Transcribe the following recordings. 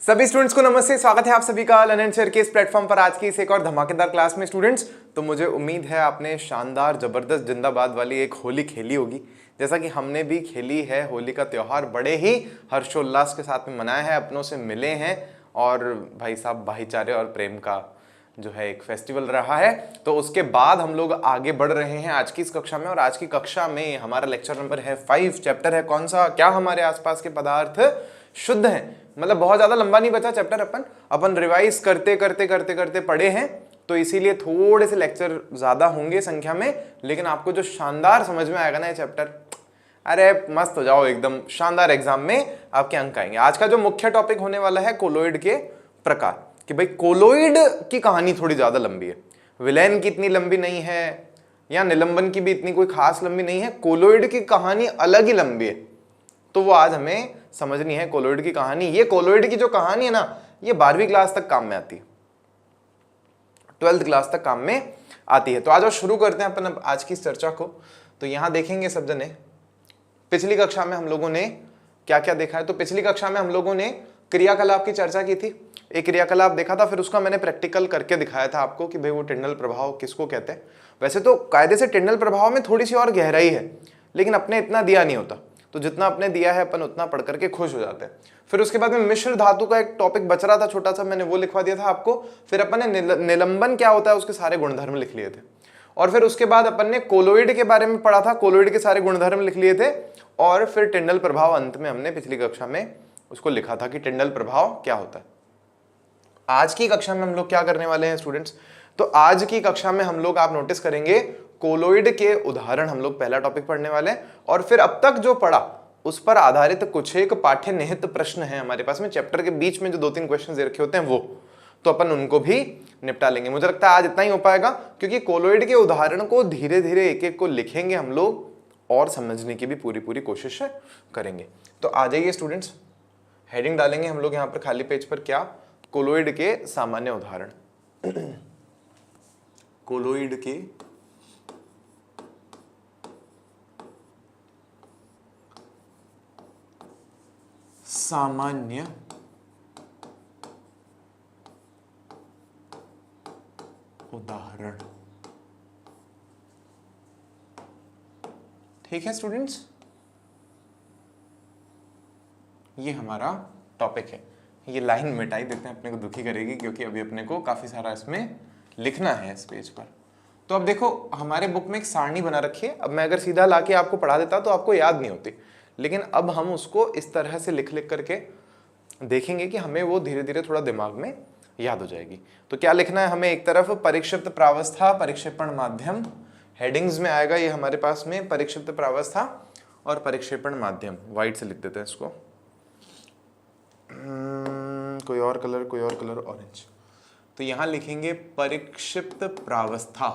सभी स्टूडेंट्स को नमस्ते, स्वागत है आप सभी का लर्न एंड शेयर के इस प्लेटफॉर्म पर आज की इस एक और धमाकेदार क्लास में। स्टूडेंट्स, तो मुझे उम्मीद है आपने शानदार जबरदस्त जिंदाबाद वाली एक होली खेली होगी, जैसा कि हमने भी खेली है। होली का त्यौहार बड़े ही हर्षोल्लास के साथ में मनाया है, अपनों से मिले हैं और भाई साहब भाईचारे और प्रेम का जो है एक फेस्टिवल रहा है। तो उसके बाद हम लोग आगे बढ़ रहे हैं आज की इस कक्षा में, और आज की कक्षा में हमारा लेक्चर नंबर है 5। चैप्टर है कौन सा? क्या हमारे आसपास के पदार्थ शुद्ध हैं। मतलब बहुत ज्यादा लंबा नहीं बचा चैप्टर, अपन रिवाइज करते करते करते करते पढ़े हैं, तो इसीलिए थोड़े से लेक्चर ज्यादा होंगे संख्या में, लेकिन आपको जो शानदार समझ में आएगा ना ये चैप्टर, अरे मस्त हो जाओ एकदम। शानदार एग्जाम में आपके अंक आएंगे। आज का जो मुख्य टॉपिक होने वाला है कोलोइड के प्रकार, कि भाई कोलोइड की कहानी थोड़ी ज्यादा लंबी है। विलेन की इतनी लंबी नहीं है, या निलंबन की भी इतनी कोई खास लंबी नहीं है। कोलोइड की कहानी अलग ही लंबी है, तो वो आज हमें समझनी है कोलोइड की कहानी। ये कोलोइड की जो कहानी है ना, ये 12वीं क्लास तक काम में आती है, 12th क्लास तक काम में आती है। तो आज शुरू करते हैं अपन आज की चर्चा को। तो यहां देखेंगे सब जने, पिछली कक्षा में हम लोगों ने क्या क्या देखा है। तो पिछली कक्षा में हम लोगों ने क्रियाकलाप की चर्चा की थी, एक क्रियाकलाप देखा था, फिर उसका मैंने प्रैक्टिकल करके दिखाया था आपको कि भाई वो टिंडल प्रभाव किसको कहते हैं। वैसे तो कायदे से टिंडल प्रभाव में थोड़ी सी और गहराई है, लेकिन अपने इतना दिया नहीं होता, तो जितना अपने दिया है अपन उतना पढ़ करके खुश हो जाते हैं। फिर उसके बाद में मिश्र धातु का एक टॉपिक बच रहा था छोटा सा, मैंने वो लिखवा दिया था आपको। फिर अपन ने निलंबन क्या होता है उसके सारे गुणधर्म लिख लिए थे, और फिर उसके बाद अपन ने कोलोइड के बारे में पढ़ा था, कोलोइड के सारे गुणधर्म लिख लिए थे। और फिर टिंडल प्रभाव अंत में हमने पिछली कक्षा में उसको लिखा था कि टिंडल प्रभाव क्या होता है। आज की कक्षा में हम लोग क्या करने वाले हैं स्टूडेंट्स? तो आज की कक्षा में हम लोग, आप नोटिस करेंगे, कोलोइड के उदाहरण हम लोग पहला टॉपिक पढ़ने वाले हैं, और फिर अब तक जो पढ़ा उस पर आधारित कुछ एक पाठ्य निहित प्रश्न है हमारे पास में। चैप्टर के बीच में जो 2-3 क्वेश्चन दे रखे होते हैं वो, तो अपन उनको भी निपटा लेंगे। मुझे लगता है आज इतना ही हो पाएगा, क्योंकि कोलोइड के उदाहरण को धीरे धीरे एक एक को लिखेंगे हम लोग और समझने की भी पूरी कोशिश करेंगे। तो आ जाइए स्टूडेंट्स, हेडिंग डालेंगे हम लोग यहाँ पर खाली पेज पर, क्या? कोलोइड के सामान्य उदाहरण। कोलोइड के सामान्य उदाहरण। ठीक है स्टूडेंट्स, ये हमारा टॉपिक है। ये लाइन मिटाई देते हैं, अपने को दुखी करेगी, क्योंकि अभी अपने को काफी सारा इसमें लिखना है इस पेज पर। तो अब देखो, हमारे बुक में एक सारणी बना रखी है। अब मैं अगर सीधा लाके आपको पढ़ा देता तो आपको याद नहीं होती, लेकिन अब हम उसको इस तरह से लिख लिख करके देखेंगे कि हमें वो धीरे धीरे थोड़ा दिमाग में याद हो जाएगी। तो क्या लिखना है हमें? एक तरफ परिक्षिप्त प्रावस्था, परिक्षेपण माध्यम, हेडिंग्स में आएगा ये हमारे पास में, परिक्षिप्त प्रावस्था और परिक्षेपण माध्यम। व्हाइट से लिख देते हैं इसको, कोई और कलर, ऑरेंज। तो यहां लिखेंगे परिक्षिप्त प्रावस्था,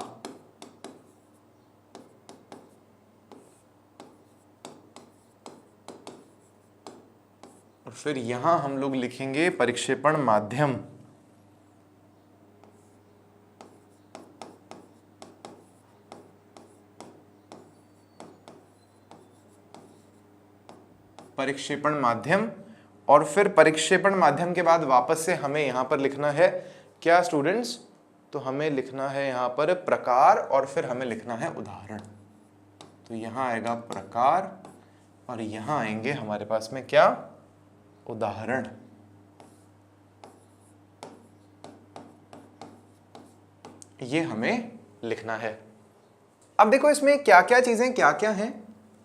और फिर यहां हम लोग लिखेंगे परिक्षेपण माध्यम। परिक्षेपण माध्यम, और फिर परिक्षेपण माध्यम के बाद वापस से हमें यहां पर लिखना है क्या स्टूडेंट्स? तो हमें लिखना है यहां पर प्रकार, और फिर हमें लिखना है उदाहरण। तो यहां आएगा प्रकार और यहां आएंगे हमारे पास में क्या? उदाहरण। ये हमें लिखना है। अब देखो इसमें क्या क्या चीजें क्या क्या हैं।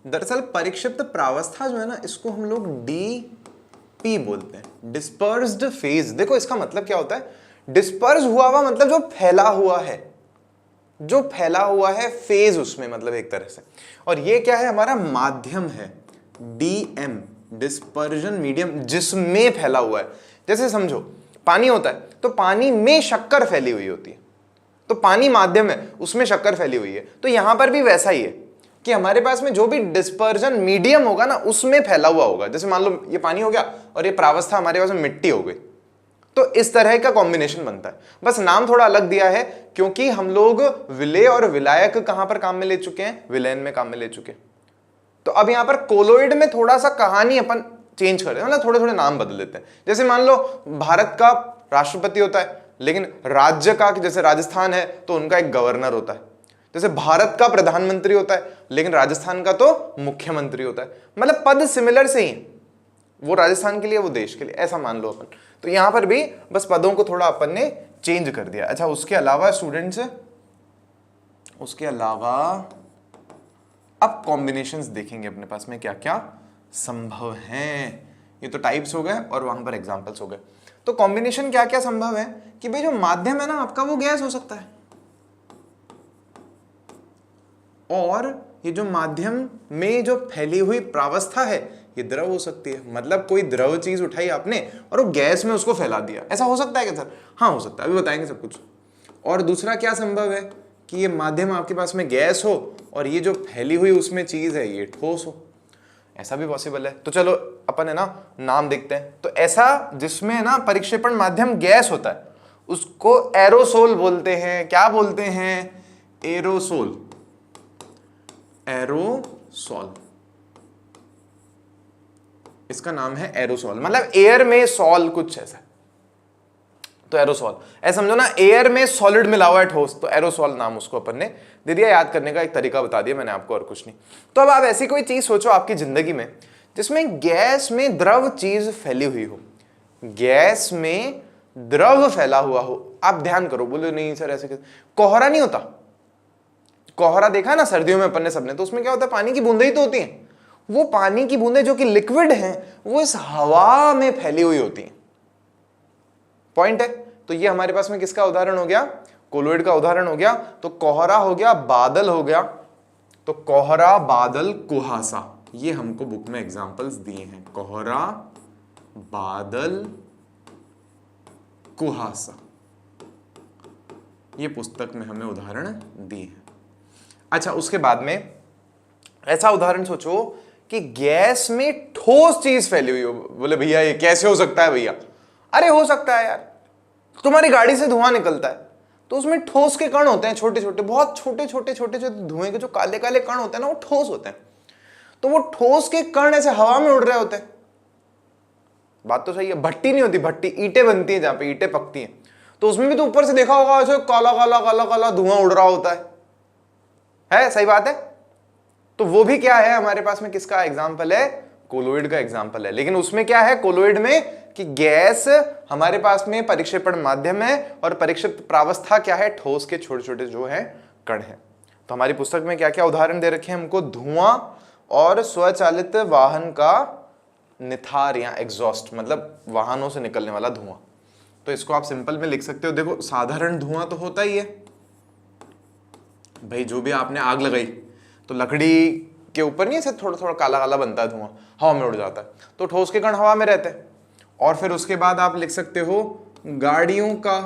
दरअसल परिक्षिप्त प्रावस्था जो है ना, इसको हम लोग डीपी बोलते हैं, डिस्पर्स्ड फेज। देखो इसका मतलब क्या होता है? डिस्पर्स हुआ मतलब जो फैला हुआ है, जो फैला हुआ है फेज उसमें, मतलब एक तरह से। और ये क्या है? हमारा माध्यम है, डीएम, डिस्पर्जन मीडियम, जिसमें फैला हुआ है। जैसे समझो पानी होता है, तो पानी में शक्कर फैली हुई होती है, तो पानी माध्यम है, उसमें शक्कर फैली हुई है। तो यहां पर भी वैसा ही है कि हमारे पास में जो भी डिस्पर्जन मीडियम होगा ना, उसमें फैला हुआ होगा। जैसे मान लो ये पानी हो गया और ये प्रावस्था हमारे पास में मिट्टी हो गई, तो इस तरह का कॉम्बिनेशन बनता है। बस नाम थोड़ा अलग दिया है, क्योंकि हम लोग विलेय और विलायक कहां पर काम में ले चुके हैं? विलयन में काम में ले चुके हैं। तो अब यहां पर कोलोइड में थोड़ा सा कहानी अपन चेंज कर देते हैं, मतलब थोड़े थोड़े नाम बदल देते हैं। जैसे मान लो भारत का राष्ट्रपति होता है, लेकिन राज्य का, जैसे राजस्थान है तो उनका एक गवर्नर होता है। जैसे भारत का प्रधानमंत्री होता है, लेकिन राजस्थान का तो मुख्यमंत्री होता है। मतलब पद सिमिलर से ही, वो राजस्थान के लिए, वो देश के लिए, ऐसा मान लो अपन। तो यहां पर भी बस पदों को थोड़ा अपन ने चेंज कर दिया। अच्छा, उसके अलावा स्टूडेंट्स, उसके अलावा अब कॉम्बिनेशंस देखेंगे अपने पास में क्या क्या संभव हैं। ये तो टाइप्स हो गए और वहां पर एग्जांपल्स हो गए। तो कॉम्बिनेशन क्या क्या संभव है कि भाई जो माध्यम है ना आपका, वो गैस हो सकता है, और ये जो माध्यम में जो फैली हुई प्रावस्था है ये द्रव हो सकती है। मतलब कोई द्रव चीज उठाई आपने और वो गैस में उसको फैला दिया, ऐसा हो सकता है क्या सर? हाँ हो सकता है, अभी बताएंगे सब कुछ। और दूसरा क्या संभव है कि ये माध्यम आपके पास में गैस हो और ये जो फैली हुई उसमें चीज है ये ठोस हो, ऐसा भी पॉसिबल है। तो चलो अपन है ना नाम देखते हैं। तो ऐसा जिसमें है ना परिक्षेपण माध्यम गैस होता है उसको एरोसोल बोलते हैं। क्या बोलते हैं? एरोसोल। एरोसोल, इसका नाम है एरोसोल, मतलब एयर में सॉल कुछ ऐसा। तो एरोसोल ऐसा समझो ना, एयर में सॉलिड मिला हुआ है ठोस, तो एरोसोल नाम उसको अपन ने दे दिया। याद करने का एक तरीका बता दिया मैंने आपको, और कुछ नहीं। तो अब आप ऐसी कोई चीज सोचो आपकी जिंदगी में जिसमें गैस में द्रव चीज फैली हुई हो, गैस में द्रव फैला हुआ हो। आप ध्यान करो, बोलो नहीं सर ऐसे कैसे? कोहरा नहीं होता? कोहरा देखा ना सर्दियों में अपन ने सबने, तो उसमें क्या होता है? पानी की बूंदें ही तो होती हैं। वो पानी की बूंदें जो कि लिक्विड हैं वो इस हवा में फैली हुई होती हैं। पॉइंट है। तो ये हमारे पास में किसका उदाहरण हो गया? कोलोइड का उदाहरण हो गया। तो कोहरा हो गया, बादल हो गया। तो कोहरा, बादल, कुहासा, ये हमको बुक में एग्जांपल्स दिए हैं। कोहरा, बादल, कुहासा, ये पुस्तक में हमें उदाहरण दिए हैं। अच्छा, उसके बाद में ऐसा उदाहरण सोचो कि गैस में ठोस चीज फैली हुई हो। बोले भैया ये कैसे हो सकता है? भैया अरे हो सकता है यार, तुम्हारी गाड़ी से धुआं निकलता है तो उसमें ठोस के कण होते हैं, छोटे छोटे, बहुत छोटे छोटे छोटे छोटे धुएं के जो काले काले कण होते हैं ना, वो ठोस होते हैं। तो वो ठोस के कण ऐसे हवा में उड़ रहे होते हैं। बात तो सही है। भट्टी नहीं होती, भट्टी ईंटें बनती हैं, जहां पे ईंटें पकती हैं, तो उसमें भी तो ऊपर से देखा होगा ऐसे काला काला काला काला धुआं उड़ रहा होता है? सही बात है। तो वो भी क्या है हमारे पास में, किसका एग्जाम्पल है? कोलोइड का एग्जाम्पल है। लेकिन उसमें क्या है कोलोइड में कि गैस हमारे पास में परिक्षेपण माध्यम है और परिक्षिप्त प्रावस्था क्या है? ठोस के छोटे छोटे जो है कण है। तो हमारी पुस्तक में क्या क्या उदाहरण दे रखे हैं हमको? धुआं और स्वचालित वाहन का निथार या एग्जॉस्ट, मतलब वाहनों से निकलने वाला धुआं। तो इसको आप सिंपल में लिख सकते हो। देखो साधारण धुआं तो होता ही है भाई, जो भी आपने आग लगाई तो लकड़ी के ऊपर नहीं ऐसे थोड़ा थोड़ा काला काला बनता है धुआं, हवा में उड़ जाता है, तो ठोस के कण हवा में रहते हैं। और फिर उसके बाद आप लिख सकते हो गाड़ियों का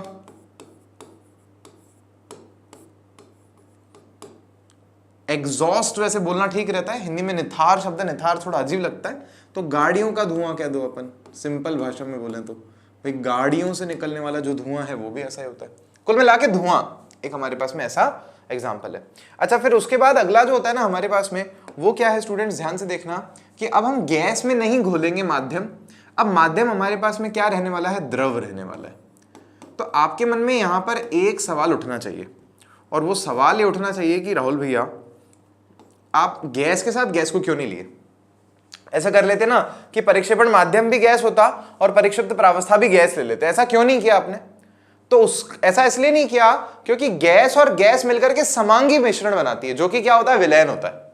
एग्जॉस्ट, वैसे बोलना ठीक रहता है, हिंदी में निथार शब्द, निथार थोड़ा अजीब लगता है, तो गाड़ियों का धुआं कह दो अपन, सिंपल भाषा में बोलें तो। भाई गाड़ियों से निकलने वाला जो धुआं है वो भी ऐसा ही होता है। कुल मिला के धुआं एक हमारे पास में ऐसा एग्जाम्पल है। अच्छा, फिर उसके बाद अगला जो होता है ना हमारे पास में, वो क्या है स्टूडेंट्स? ध्यान से देखना कि अब हम गैस में नहीं घोलेंगे माध्यम। अब माध्यम हमारे पास में क्या रहने वाला है? द्रव रहने वाला है। तो आपके मन में यहां पर एक सवाल उठना चाहिए, और वो सवाल ये उठना चाहिए कि राहुल भैया आप गैस के साथ गैस को क्यों नहीं लिए? ऐसा कर लेते ना कि परिक्षेपण माध्यम भी गैस होता और परिक्षिप्त प्रावस्था भी गैस ले लेते। ऐसा क्यों नहीं किया आपने? तो ऐसा इसलिए नहीं किया क्योंकि गैस और गैस मिलकर के समांगी मिश्रण बनाती है, जो कि क्या होता है? विलयन होता है।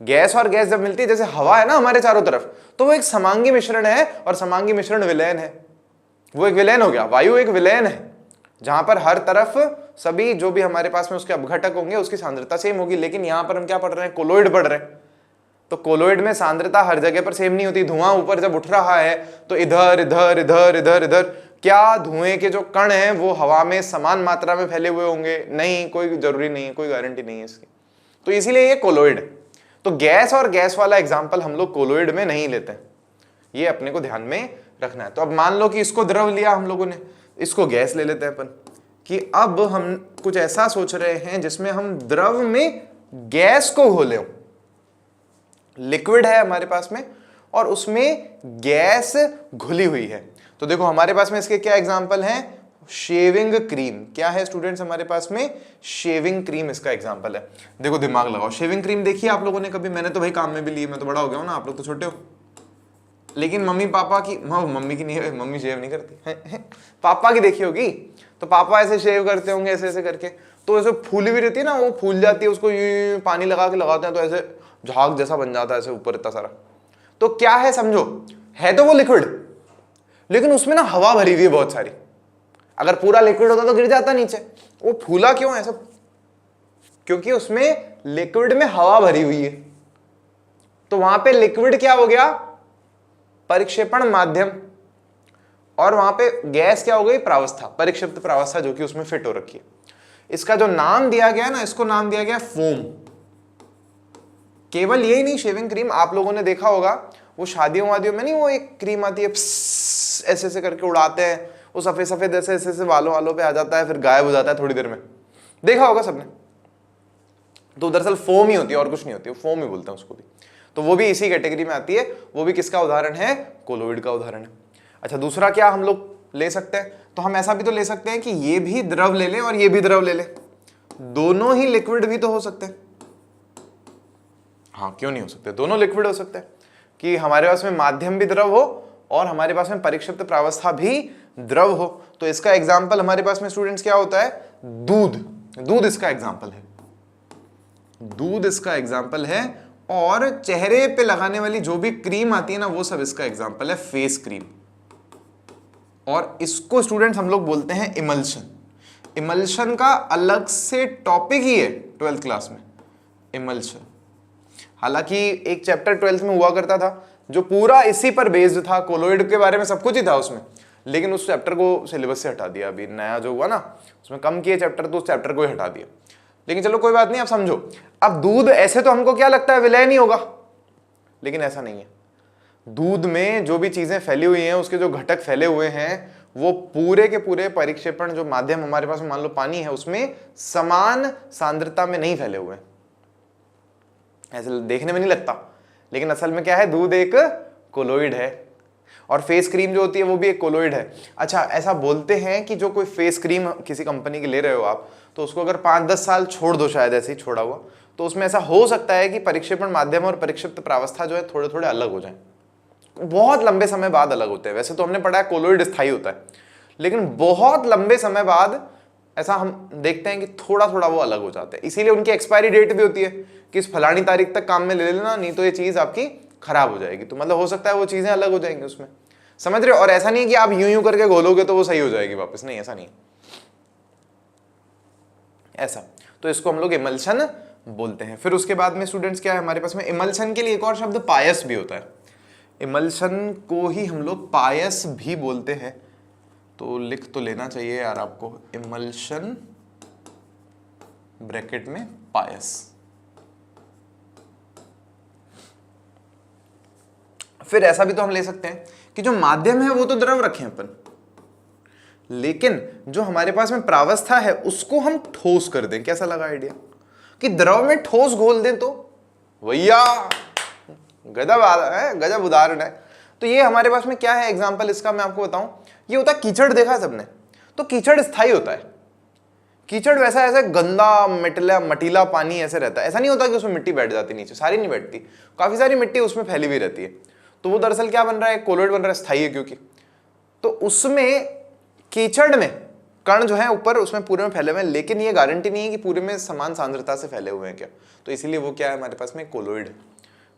गैस और गैस जब मिलती है, जैसे हवा है ना हमारे चारों तरफ, तो वो एक समांगी मिश्रण है, और समांगी मिश्रण विलयन है। वो एक विलयन हो गया, वायु एक विलयन है, जहां पर हर तरफ सभी जो भी हमारे पास में उसके अपघटक होंगे उसकी सांद्रता सेम होगी। लेकिन यहां पर हम क्या पढ़ रहे हैं? कोलोइड पढ़ रहे हैं। तो कोलोइड में सांद्रता हर जगह पर सेम नहीं होती। धुआं ऊपर जब उठ रहा है तो इधर इधर इधर इधर इधर, क्या धुएं के जो कण हैं वो हवा में समान मात्रा में फैले हुए होंगे? नहीं, कोई जरूरी नहीं है, कोई गारंटी नहीं है इसकी। तो इसीलिए ये कोलोइड। तो गैस और गैस वाला एग्जाम्पल हम लोग कोलोइड में नहीं लेते, ये अपने को ध्यान में रखना है। तो अब मान लो कि इसको द्रव लिया हम लोगों ने, इसको गैस ले लेते हैं अपन, कि अब हम कुछ ऐसा सोच रहे हैं जिसमें हम द्रव में गैस को घोले। लिक्विड है हमारे पास में और उसमें गैस घुली हुई है। तो देखो हमारे पास में इसके क्या एग्जाम्पल हैं, शेविंग क्रीम। क्या है स्टूडेंट्स हमारे पास में, शेविंग क्रीम इसका एग्जांपल है। देखो दिमाग लगाओ, शेविंग क्रीम देखी आप लोगों ने कभी? मैंने तो भाई काम में भी ली, मैं तो बड़ा हो गया हूं ना, आप लोग तो छोटे हो। लेकिन मम्मी पापा की, मम्मी की नहीं है, मम्मी शेव नहीं करती पापा की देखी होगी। तो पापा ऐसे शेव करते होंगे ऐसे ऐसे करके, तो ऐसे फूली भी रहती है ना, वो फूल जाती है, उसको ये पानी लगा के लगाते हैं तो ऐसे झाग जैसा बन जाता है ऐसे ऊपर इतना सारा। तो क्या है समझो, है तो वो लिक्विड, लेकिन उसमें ना हवा भरी हुई है बहुत सारी। अगर पूरा लिक्विड होता तो गिर जाता नीचे। वो फूला क्यों है सब? क्योंकि उसमें लिक्विड में हवा भरी हुई है। तो वहां पे लिक्विड क्या हो गया, परिक्षेपण माध्यम, और वहां पे गैस क्या हो गई, प्रावस्था, परिक्षिप्त प्रावस्था, जो कि उसमें फिट हो रखी है। इसका जो नाम दिया गया ना, इसको नाम दिया गया फोम। केवल यही नहीं, शेविंग क्रीम आप लोगों ने देखा होगा, वो शादियों वादियों में नहीं, वो एक क्रीम आती है, ऐसे ऐसे करके उड़ाते हैं, वो सफेद सफेद ऐसे ऐसे ऐसे वालों पे आ जाता है, फिर गायब हो जाता है थोड़ी देर में, देखा होगा सबने। तो दरअसल फोम ही होती है और कुछ नहीं होती, वो फोम ही बोलते हैं उसको भी। तो वो भी इसी कैटेगरी में आती है। वो भी किसका उदाहरण है, कोलोइड का उदाहरण है। अच्छा दूसरा क्या हम लोग ले सकते हैं, तो हम ऐसा भी तो ले सकते हैं कि ये भी द्रव ले लें और ये भी द्रव ले लें, दोनों ही लिक्विड भी तो हो सकते हैं। हाँ क्यों नहीं हो सकते, दोनों लिक्विड हो सकते हैं, कि हमारे पास में माध्यम भी द्रव हो और हमारे पास में परिक्षिप्त प्रावस्था भी द्रव हो। तो इसका एग्जाम्पल हमारे पास में स्टूडेंट्स क्या होता है, दूध। दूध इसका एग्जाम्पल है, दूध इसका एग्जाम्पल है। और चेहरे पे लगाने वाली जो भी क्रीम आती है ना, वो सब इसका एग्जाम्पल है, फेस क्रीम। और इसको स्टूडेंट्स हम लोग बोलते हैं इमल्शन। इमल्शन का अलग से टॉपिक ही है 12th क्लास में, इमल्शन। हालांकि एक चैप्टर 12th में हुआ करता था जो पूरा इसी पर बेस्ड था, कोलोइड के बारे में सब कुछ ही था उसमें, लेकिन उस चैप्टर को सिलेबस से हटा दिया। अभी नया जो हुआ ना, उसमें कम किए चैप्टर, तो उस चैप्टर को ही हटा दिया। लेकिन चलो कोई बात नहीं, आप समझो। अब दूध ऐसे तो हमको क्या लगता है विलय नहीं होगा, लेकिन ऐसा नहीं है। दूध में जो भी चीजें फैली हुई हैं, उसके जो घटक फैले हुए हैं, वो पूरे के पूरे परिक्षेपण जो माध्यम हमारे पास मान लो पानी है, उसमें समान सांद्रता में नहीं फैले हुए हैं। ऐसे देखने में नहीं लगता, लेकिन असल में क्या है, दूध एक कोलोइड है। और फेस क्रीम जो होती है वो भी एक कोलोइड है। अच्छा ऐसा बोलते हैं कि जो कोई फेस क्रीम किसी कंपनी की ले रहे हो आप, तो उसको अगर 5-10 साल छोड़ दो, शायद ऐसे ही छोड़ा हुआ, तो उसमें ऐसा हो सकता है कि परिक्षेपण माध्यम और परिक्षिप्त प्रावस्था जो है थोड़े थोड़े अलग हो जाए। बहुत लंबे समय बाद अलग होते हैं। वैसे तो हमने पढ़ा है कोलोइड स्थायी होता है, लेकिन बहुत लंबे समय बाद ऐसा हम देखते हैं कि थोड़ा थोड़ा वो अलग हो जाते हैं। इसीलिए उनकी एक्सपायरी डेट भी होती है कि इस फलानी तारीख तक काम में ले लेना, नहीं तो ये चीज आपकी खराब हो जाएगी। तो मतलब हो सकता है वो चीजें अलग हो जाएंगी उसमें, समझ रहे हो। और ऐसा नहीं है कि आप यूं यूं करके घोलोगे तो वो सही हो जाएगी वापस, नहीं ऐसा नहीं ऐसा। तो इसको हम लोग इमल्शन बोलते हैं। फिर उसके बाद में स्टूडेंट्स क्या है हमारे पास में, इमल्शन के लिए एक और शब्द पायस भी होता है। इमल्शन को ही हम लोग पायस भी बोलते हैं। तो लिख तो लेना चाहिए यार आपको, इमल्शन ब्रैकेट में पायस। फिर ऐसा भी तो हम ले सकते हैं कि जो माध्यम है वो तो द्रव रखें अपन, लेकिन जो हमारे पास में प्रावस्था है उसको हम ठोस कर दें। कैसा लगा आइडिया, कि द्रव में ठोस घोल दें, तो भैया गजब है, गजब उदाहरण है। तो ये हमारे पास में क्या है एग्जाम्पल इसका, मैं आपको बताऊं। ये होता है कीचड़, देखा है सबने, तो कीचड़ स्थायी होता है। कीचड़ वैसा ऐसे गंदा मटीला पानी ऐसे रहता है, ऐसा नहीं होता कि उसमें मिट्टी बैठ जाती नीचे, सारी नहीं बैठती, काफी सारी मिट्टी उसमें फैली हुई रहती है। तो वो दरअसल क्या बन रहा है, कोलोइड बन रहा है, स्थायी है क्योंकि। तो उसमें कीचड़ में कण जो है ऊपर उसमें पूरे में फैले हुए हैं, लेकिन ये गारंटी नहीं है कि पूरे में समान सांद्रता से फैले हुए हैं क्या, तो इसीलिए वो क्या है हमारे पास में, कोलोइड।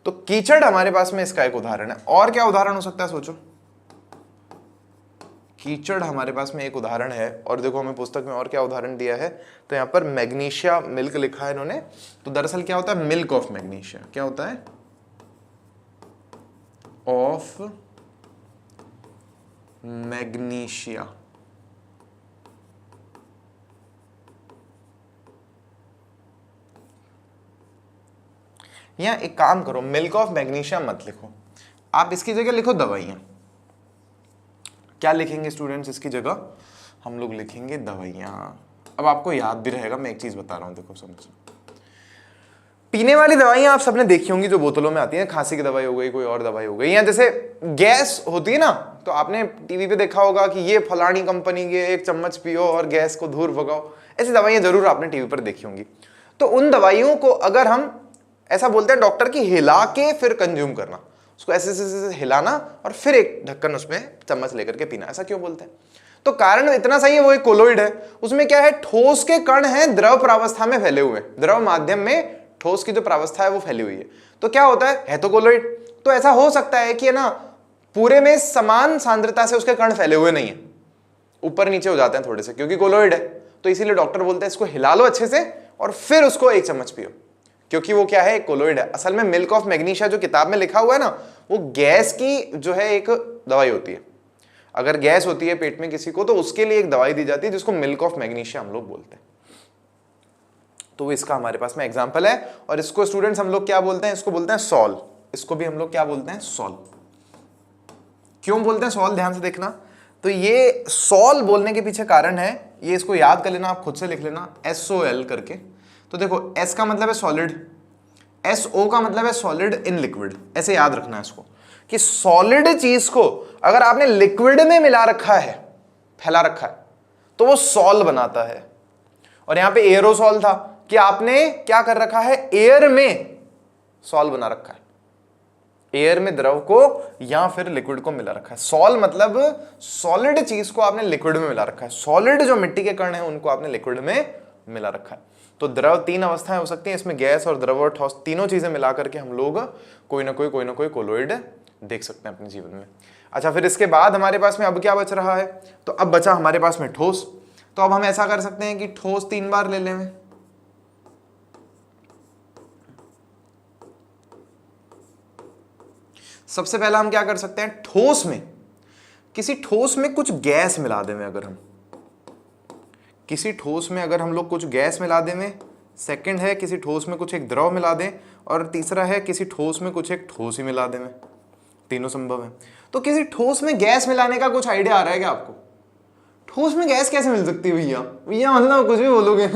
तो कीचड़ हमारे पास में इसका एक उदाहरण है। और क्या उदाहरण हो सकता है सोचो, कीचड़ हमारे पास में एक उदाहरण है। और देखो हमें पुस्तक में और क्या उदाहरण दिया है, तो यहाँ पर मैग्नीशिया मिल्क लिखा है इन्होंने। तो दरअसल क्या होता है, मिल्क ऑफ मैग्नीशिया, क्या होता है, ऑफ मैग्नीशिया। यहां एक काम करो, मिल्क ऑफ मैग्नीशिया मत लिखो, आप इसकी जगह लिखो दवाइयां। क्या लिखेंगे स्टूडेंट्स इसकी जगह, हम लोग लिखेंगे दवाइयां। अब आपको याद भी रहेगा, मैं एक चीज बता रहा हूं, देखो समझो। पीने वाली दवाइयां आप सबने देखी होंगी जो बोतलों में आती हैं, खांसी की दवाई हो गई, कोई और दवाई हो गई, या जैसे गैस होती है ना, तो आपने टीवी पे देखा होगा कि ये फलानी कंपनी के 1 चम्मच पियो और गैस को दूर भगाओ। ऐसी दवाइयां जरूर आपने टीवी पर देखी होंगी। तो उन दवाइयों को अगर हम ऐसा बोलते हैं डॉक्टर की हिला के फिर कंज्यूम करना, उसको ऐसे ऐसे हिलाना और फिर एक ढक्कन उसमें चम्मच लेकर के पीना, ऐसा क्यों बोलते हैं? तो कारण इतना सही है, वो एक कोलोइड है। उसमें क्या है, ठोस के कण हैं द्रव प्रावस्था में फैले हुए, द्रव माध्यम में ठोस की जो प्रावस्था है वो फैली हुई है। तो क्या होता है तो कोलोइड। तो ऐसा हो सकता है कि है ना, पूरे में समान सांद्रता से उसके कण फैले हुए नहीं है, ऊपर नीचे हो जाते हैं थोड़े से, क्योंकि कोलोइड है। तो इसीलिए डॉक्टर बोलते हैं इसको हिला लो अच्छे से और फिर उसको 1 चम्मच पियो, क्योंकि वो क्या है, एक कोलोइड है। असल में मिल्क ऑफ मैग्नीशिया जो किताब में लिखा हुआ है ना, वो गैस की जो है एक दवाई होती है। अगर गैस होती है पेट में किसी को, तो उसके लिए एक दवाई दी जाती है जिसको मिल्क ऑफ मैग्नीशिया हम लोग बोलते हैं। तो इसका हमारे पास में एग्जांपल है। और इसको स्टूडेंट्स हम लोग क्या बोलते हैं, इसको बोलते हैं सॉल। इसको भी हम लोग क्या बोलते हैं, सॉल। क्यों बोलते हैं सॉल, ध्यान से देखना। तो ये सॉल बोलने के पीछे कारण है, ये इसको याद कर लेना, आप खुद से लिख लेना, SOL करके। तो देखो S का मतलब है सॉलिड, SO का मतलब है सॉलिड इन लिक्विड। ऐसे याद रखना है इसको कि सॉलिड चीज को अगर आपने लिक्विड में मिला रखा है, फैला रखा है, तो वो सॉल बनाता है। और यहां पे एयरोसॉल था कि आपने क्या कर रखा है, एयर में सॉल बना रखा है, एयर में द्रव को या फिर लिक्विड को मिला रखा है। सॉल मतलब सॉलिड चीज को आपने लिक्विड में मिला रखा है, सॉलिड जो मिट्टी के कण हैं उनको आपने लिक्विड में मिला रखा है। तो द्रव 3 अवस्थाएं हो सकती हैं, इसमें गैस और द्रव और ठोस तीनों चीजें मिला करके हम लोग कोई ना कोई कोलोइड देख सकते हैं अपने जीवन में। अच्छा, फिर इसके बाद हमारे पास में अब क्या बच रहा है, तो अब बचा हमारे पास में ठोस। तो अब हम ऐसा कर सकते हैं कि ठोस 3 बार ले लें। सबसे पहला हम क्या कर सकते हैं, ठोस में, किसी ठोस में कुछ गैस मिला दें। अगर हम किसी ठोस में अगर हम लोग कुछ गैस मिला दें, सेकंड है किसी ठोस में कुछ एक द्रव मिला दें, और तीसरा है किसी ठोस में कुछ एक ठोस ही मिला दें। तीनों संभव है। तो किसी ठोस में गैस मिलाने का कुछ आइडिया आ रहा है क्या आपको? ठोस में गैस कैसे मिल सकती है भैया? भैया मतलब कुछ भी बोलोगे।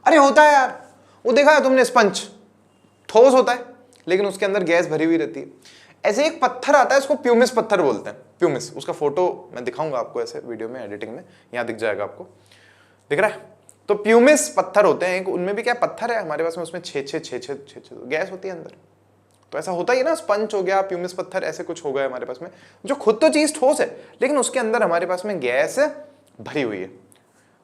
अरे होता है यार, वो देखा है तुमने, स्पंज ठोस होता है लेकिन उसके अंदर गैस भरी हुई रहती है। ऐसे एक पत्थर आता है, उसको प्यूमिस पत्थर बोलते हैं। प्यूमिस, उसका फोटो मैं दिखाऊंगा आपको ऐसे वीडियो में, एडिटिंग में, यहाँ दिख जाएगा आपको, दिख रहा है? तो प्यूमिस पत्थर होते हैं, उनमें भी क्या पत्थर है हमारे पास में, उसमें 6 गैस होती है अंदर। तो ऐसा होता ही है ना, स्पंज हो गया, प्यूमिस पत्थर, ऐसे कुछ हो गया हमारे पास में, जो खुद तो चीज ठोस है लेकिन उसके अंदर हमारे पास में गैस भरी हुई है।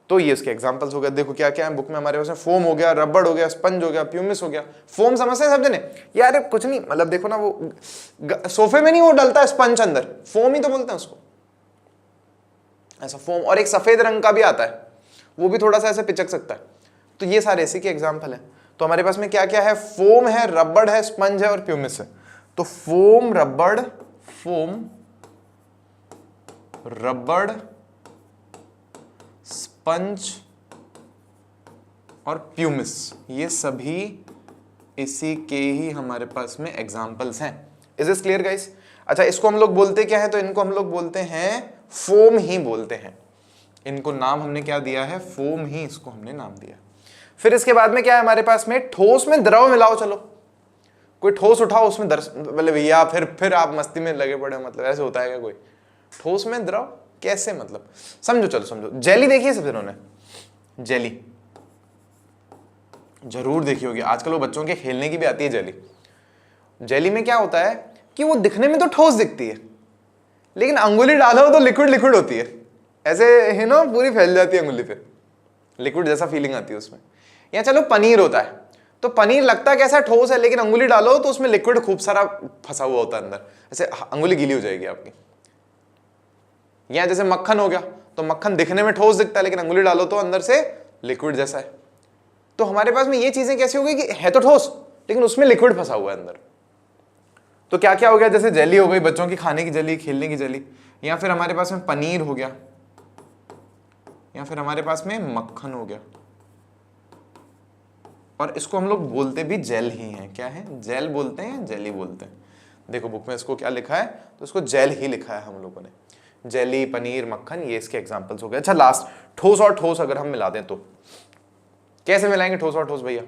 तो ये इसके एग्जांपल्स हो गए। देखो क्या क्या है बुक में हमारे पास में, फोम हो गया, रबड़ हो गया, स्पंज हो गया, प्यूमिस हो गया। फोम समझते हैं सब जने यार, कुछ नहीं मतलब, देखो ना वो सोफे में नहीं वो डलता है स्पंज अंदर, फोम ही तो बोलते हैं उसको, ऐसा फोम। और एक सफेद रंग का भी आता है, वो भी थोड़ा सा ऐसे पिचक सकता है। तो ये सारे इसी के एग्जाम्पल है। तो हमारे पास में क्या क्या है, फोम है, रबड़ है, स्पंज है और प्यूमिस है। तो फोम, रबड़, स्पंज और प्यूमिस, ये सभी इसी के ही हमारे पास में एग्जाम्पल्स हैं। Is this clear guys? अच्छा, इसको हम लोग बोलते क्या है, तो इनको हम लोग बोलते हैं फोम ही बोलते हैं। इनको नाम हमने क्या दिया है, फोम ही इसको हमने नाम दिया। फिर इसके बाद में क्या है हमारे पास में, ठोस में द्रव मिलाओ। चलो कोई ठोस उठाओ, उसमें बोले भैया फिर आप मस्ती में लगे पड़े, मतलब ऐसे होता है क्या कोई? ठोस में द्रव कैसे, मतलब समझो, चलो समझो। जेली देखी है सब इन्होंने? जेली जरूर देखी होगी, आजकल वो बच्चों के खेलने की भी आती है जेली। जेली में क्या होता है कि वो दिखने में तो ठोस दिखती है, लेकिन अंगुली डालो तो लिक्विड लिक्विड होती है, ऐसे है ना, पूरी फैल जाती है अंगुली पे, लिक्विड जैसा फीलिंग आती है उसमें। या चलो पनीर होता है, तो पनीर लगता कैसा ठोस है, लेकिन अंगुली डालो तो उसमें लिक्विड खूब सारा फंसा हुआ होता है अंदर, ऐसे अंगुली गीली हो जाएगी आपकी। या जैसे मक्खन हो गया, तो मक्खन दिखने में ठोस दिखता है लेकिन अंगुली डालो तो अंदर से लिक्विड जैसा है। तो हमारे पास में ये चीजें कैसी हो गई कि है तो ठोस लेकिन उसमें लिक्विड फंसा हुआ है अंदर। तो क्या क्या हो गया, जैसे जेली हो गई, बच्चों की खाने की जेली, खेलने की जेली, या फिर हमारे पास में पनीर हो गया, या फिर हमारे पास में मक्खन हो गया। और इसको हम लोग बोलते भी जेल ही हैं। क्या है, जेल बोलते हैं, जेली बोलते हैं। देखो बुक में इसको क्या लिखा है, तो इसको जेल ही लिखा है हम लोगों ने। जेली, पनीर, मक्खन, ये इसके एग्जांपल्स हो गए। अच्छा लास्ट, ठोस और ठोस अगर हम मिला दें तो कैसे मिलाएंगे ठोस और ठोस भैया?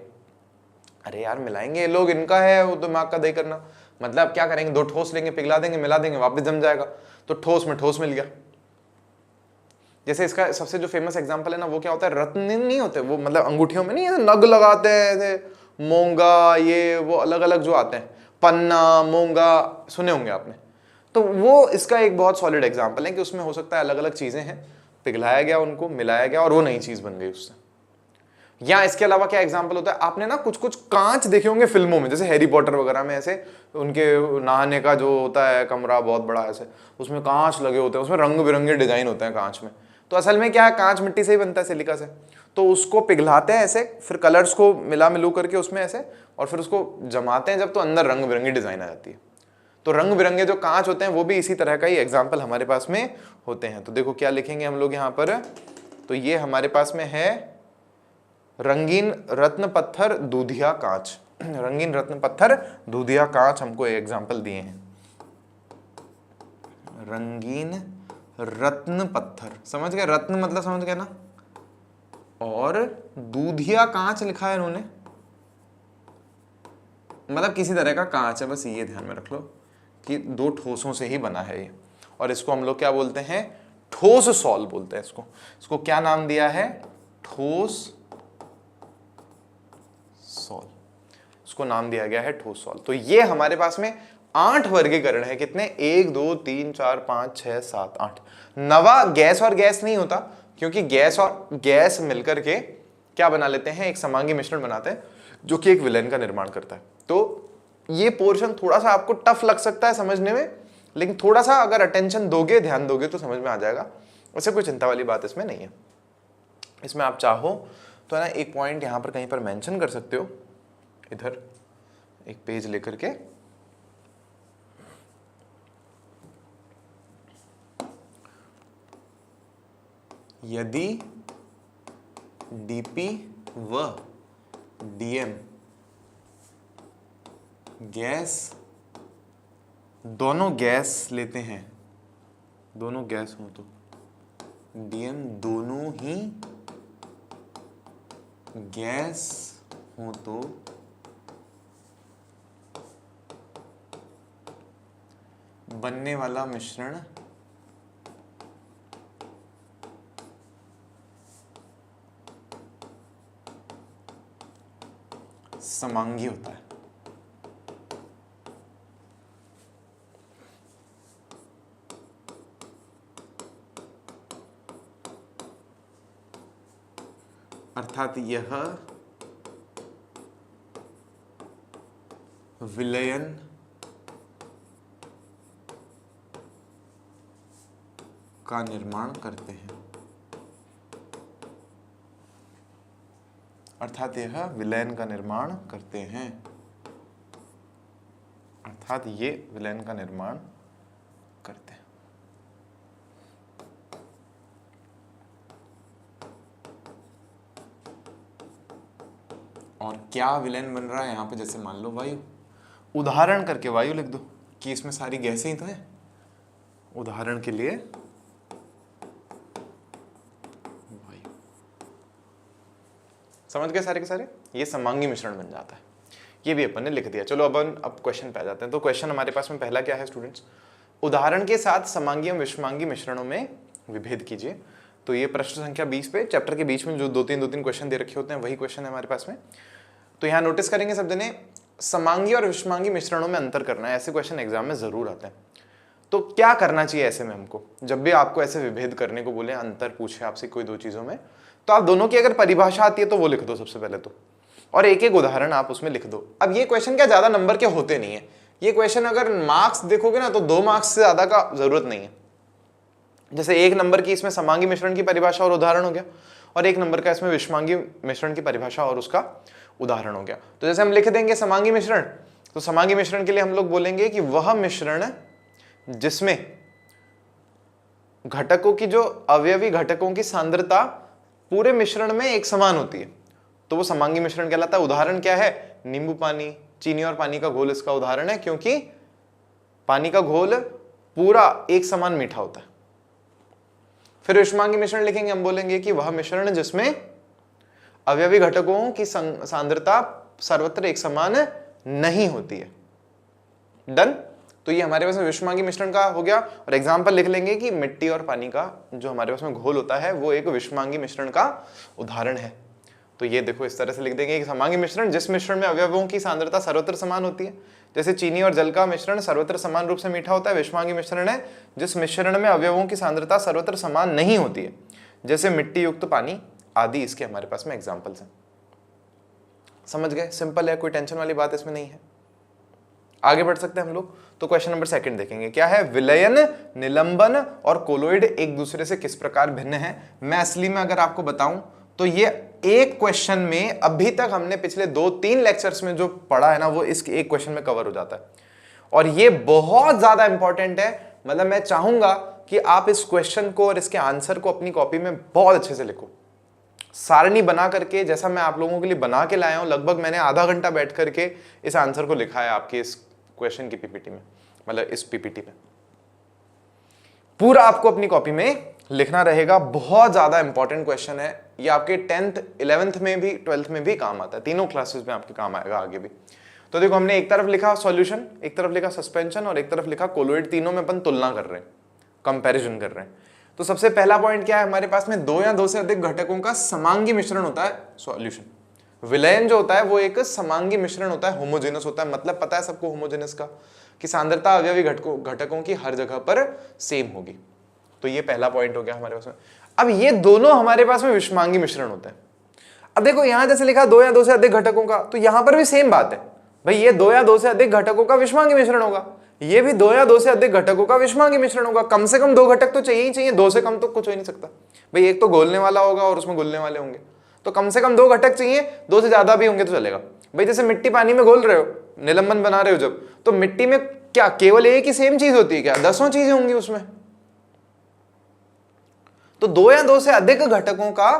अरे यार मिलाएंगे ये लोग, इनका है वो दिमाग का दही करना। मतलब क्या करेंगे, 2 ठोस लेंगे, पिघला देंगे, मिला देंगे, वापस जम जाएगा। तो ठोस में ठोस मिल गया। जैसे इसका सबसे जो फेमस एग्जांपल है ना, वो क्या होता है, रत्न नहीं होते वो, मतलब अंगूठियों में नहीं ऐसे नग लगाते हैं, ऐसे मोंगा, ये वो अलग अलग जो आते हैं, पन्ना, मोंगा, सुने होंगे आपने। तो वो इसका एक बहुत सॉलिड एग्जांपल है कि उसमें हो सकता है अलग अलग चीजें हैं, पिघलाया गया, उनको मिलाया गया और वो नई चीज बन गई उससे। या इसके अलावा क्या एग्जांपल होता है, आपने ना कुछ कुछ कांच देखे होंगे फिल्मों में, जैसे हैरी पॉटर वगैरह में, ऐसे उनके नहाने का जो होता है कमरा बहुत बड़ा ऐसे, उसमें कांच लगे होते हैं, उसमें रंग बिरंगे डिजाइन होते हैं कांच में। तो असल में क्या है, कांच मिट्टी से ही बनता है, सिलिका से। तो उसको पिघलाते हैं ऐसे, फिर कलर्स को मिला मिलू करके उसमें ऐसे, और फिर उसको जमाते हैं जब, तो अंदर रंग बिरंगी डिजाइन आ जाती है। तो रंग बिरंगे जो कांच होते हैं वो भी इसी तरह का ही एग्जाम्पल हमारे पास में होते हैं। तो देखो क्या लिखेंगे हम लोग यहाँ पर, तो ये हमारे पास में है रंगीन रत्न पत्थर दूधिया कांच। रंगीन रत्न पत्थर दूधिया कांच हमको एग्जाम्पल दिए हैं। रंगीन रत्न पत्थर, समझ गए, रत्न मतलब समझ गए ना, और दूधिया कांच लिखा है इन्होंने, मतलब किसी तरह का कांच है, बस ये ध्यान में रख लो कि 2 ठोसों से ही बना है ये। और इसको हम लोग क्या बोलते हैं, ठोस सॉल बोलते हैं इसको। इसको क्या नाम दिया है, ठोस सॉल, इसको नाम दिया गया है ठोस सॉल। तो ये हमारे पास में 8 वर्गीकरण है, कितने, 1 2 3 4 5 6 7 8। 9वां गैस और गैस नहीं होता, क्योंकि गैस और गैस मिलकर के क्या बना लेते हैं, एक समांगी मिश्रण बनाते हैं, जो कि एक विलयन का निर्माण करता है। तो ये पोर्शन थोड़ा सा आपको टफ लग सकता है समझने में, लेकिन थोड़ा सा अगर अटेंशन दोगे, ध्यान दोगे, तो समझ में आ जाएगा। वैसे कोई चिंता वाली बात इसमें नहीं है। इसमें आप चाहो तो ना एक पॉइंट यहां पर कहीं पर मेंशन कर सकते हो, इधर एक पेज लेकर के, यदि डीपी व डीएम गैस, दोनों गैस लेते हैं, दोनों गैस हो तो डीएम दोनों ही गैस हो तो बनने वाला मिश्रण समांगी होता है। अर्थात यह विलयन का निर्माण करते हैं, अर्थात यह विलयन का निर्माण करते हैं, अर्थात ये विलयन का निर्माण करते हैं। और क्या विलयन बन रहा है यहाँ पे, जैसे मान लो वायु, उदाहरण करके वायु लिख दो कि इसमें सारी गैसें ही तो हैं। उदाहरण के लिए वायु, समझ गए सारे के सारे, ये समांगी मिश्रण बन जाता है। ये भी अपन ने लिख दिया। चलो अब क्वेश्चन पे आ जाते हैं। तो क्वेश्चन हमारे पास में पहला क्या है स्टूडेंट्स, उदाहरण के साथ समांगी एवं विषमांगी मिश्रणों में विभेद कीजिए। तो ये प्रश्न संख्या 20 पे चैप्टर के बीच में जो 2-3 क्वेश्चन दे रखे होते हैं वही क्वेश्चन है हमारे पास में। तो यहाँ नोटिस करेंगे सब जने, समांगी और विषमांगी मिश्रणों में अंतर करना है, ऐसे क्वेश्चन एग्जाम में जरूर आते हैं। तो क्या करना चाहिए ऐसे में हमको, जब भी आपको ऐसे विभेद करने को बोले, अंतर पूछे आपसे कोई 2 चीजों में, तो आप दोनों की अगर परिभाषा आती है तो वो लिख दो सबसे पहले तो, और एक एक उदाहरण आप उसमें लिख दो। अब ये क्वेश्चन क्या ज्यादा नंबर के होते नहीं है, ये क्वेश्चन अगर मार्क्स देखोगे ना तो 2 मार्क्स से ज्यादा का जरूरत नहीं है। जैसे 1 नंबर की इसमें समांगी मिश्रण की परिभाषा और उदाहरण हो गया, और 1 नंबर का इसमें विषमांगी मिश्रण की परिभाषा और उसका उदाहरण हो गया। तो जैसे हम लिख देंगे समांगी मिश्रण, तो समांगी मिश्रण के लिए हम लोग बोलेंगे कि वह मिश्रण जिसमें घटकों की जो अवयवी घटकों की सांद्रता पूरे मिश्रण में एक समान होती है, तो वो समांगी मिश्रण कहलाता है। उदाहरण क्या है, नींबू पानी, चीनी और पानी का घोल इसका उदाहरण है, क्योंकि पानी का घोल पूरा एक समान मीठा होता है। फिर विषमांगी मिश्रण लिखेंगे, हम बोलेंगे कि वह मिश्रण जिसमें अवयवी घटकों की सांद्रता सर्वत्र एक समान नहीं होती है। डन। तो ये हमारे पास में विषमांगी मिश्रण का हो गया, और एग्जाम्पल लिख लेंगे कि मिट्टी और पानी का जो हमारे पास में घोल होता है वो एक विषमांगी मिश्रण का उदाहरण है। तो ये देखो इस तरह से लिख देंगे कि समांगी मिश्रण जिस मिश्रण में अवयवों की सांद्रता सर्वत्र समान होती है। जैसे चीनी और जल का मिश्रण सर्वत्र समान रूप से मीठा होता है, विषमांगी मिश्रण है जिस मिश्रण में अवयवों की सांद्रता सर्वत्र समान नहीं होती है, जैसे मिट्टी युक्त पानी आदि इसके हमारे पास में एग्जाम्पल्स हैं। समझ गए? सिंपल है, कोई टेंशन वाली बात इसमें नहीं है। आगे बढ़ सकते हैं हम लोग। तो क्वेश्चन नंबर 2 देखेंगे, क्या है? विलयन, निलंबन और कोलोइड एक दूसरे से किस प्रकार भिन्न है। मैं असली में अगर आपको बताऊं तो ये एक क्वेश्चन में अभी तक हमने पिछले 2-3 लेक्चर्स में जो पढ़ा है ना वो इस एक क्वेश्चन में कवर हो जाता है, और ये बहुत ज्यादा इंपॉर्टेंट है। मतलब मैं चाहूंगा कि आप इस क्वेश्चन को और इसके आंसर को अपनी कॉपी में बहुत अच्छे से लिखो, सारणी बना करके, जैसा मैं आप लोगों के लिए बना के लाया हूं। लगभग मैंने आधा घंटा बैठ करके इस आंसर को लिखा है आपके इस क्वेश्चन की पीपीटी में, मतलब इस पीपीटी में पूरा आपको अपनी कॉपी में लिखना रहेगा। बहुत ज्यादा इंपॉर्टेंट क्वेश्चन है ये, आपके 10th 11th में भी 12th में भी काम आता है, तीनों क्लासेस में आपके काम आएगा आगे भी। तो देखो हमने एक तरफ लिखा सॉल्यूशन, एक तरफ लिखा सस्पेंशन और एक तरफ लिखा कोलोइड, तीनों में अपन तुलना कर रहे हैं, कंपैरिजन कर रहे हैं। तो सबसे पहला पॉइंट क्या है हमारे पास में, 2 या 2 से अधिक घटकों का समांगी मिश्रण होता है सॉल्यूशन। विलयन जो होता है वो एक समांगी मिश्रण होता है, होमोजेनस होता है। मतलब पता है सबको होमोजेनस का, कि सांद्रता अवयवी घटकों की हर जगह पर सेम होगी। तो ये पहला पॉइंट हो गया हमारे पास में। अब ये दोनों हमारे पास में विषमांगी मिश्रण होते हैं। अब देखो यहां जैसे लिखा 2 या 2 से अधिक घटकों का, तो यहां पर भी सेम बात है भाई, ये 2 या 2 से अधिक घटकों का विषमांगी मिश्रण होगा, ये भी 2 या 2 से अधिक घटकों का विषमांगी मिश्रण होगा। कम से कम 2 घटक तो चाहिए ही चाहिए, 2 से कम तो कुछ हो ही नहीं सकता भाई। एक तो घोलने वाला होगा और उसमें घुलने वाले होंगे, तो कम से कम 2 घटक चाहिए, 2 से ज्यादा भी होंगे तो चलेगा भाई। जैसे मिट्टी पानी में घोल रहे हो, निलंबन बना रहे हो जब, तो मिट्टी में क्या केवल एक ही सेम चीज होती है क्या? 10 चीजें होंगी उसमें। तो 2 या 2 से अधिक घटकों का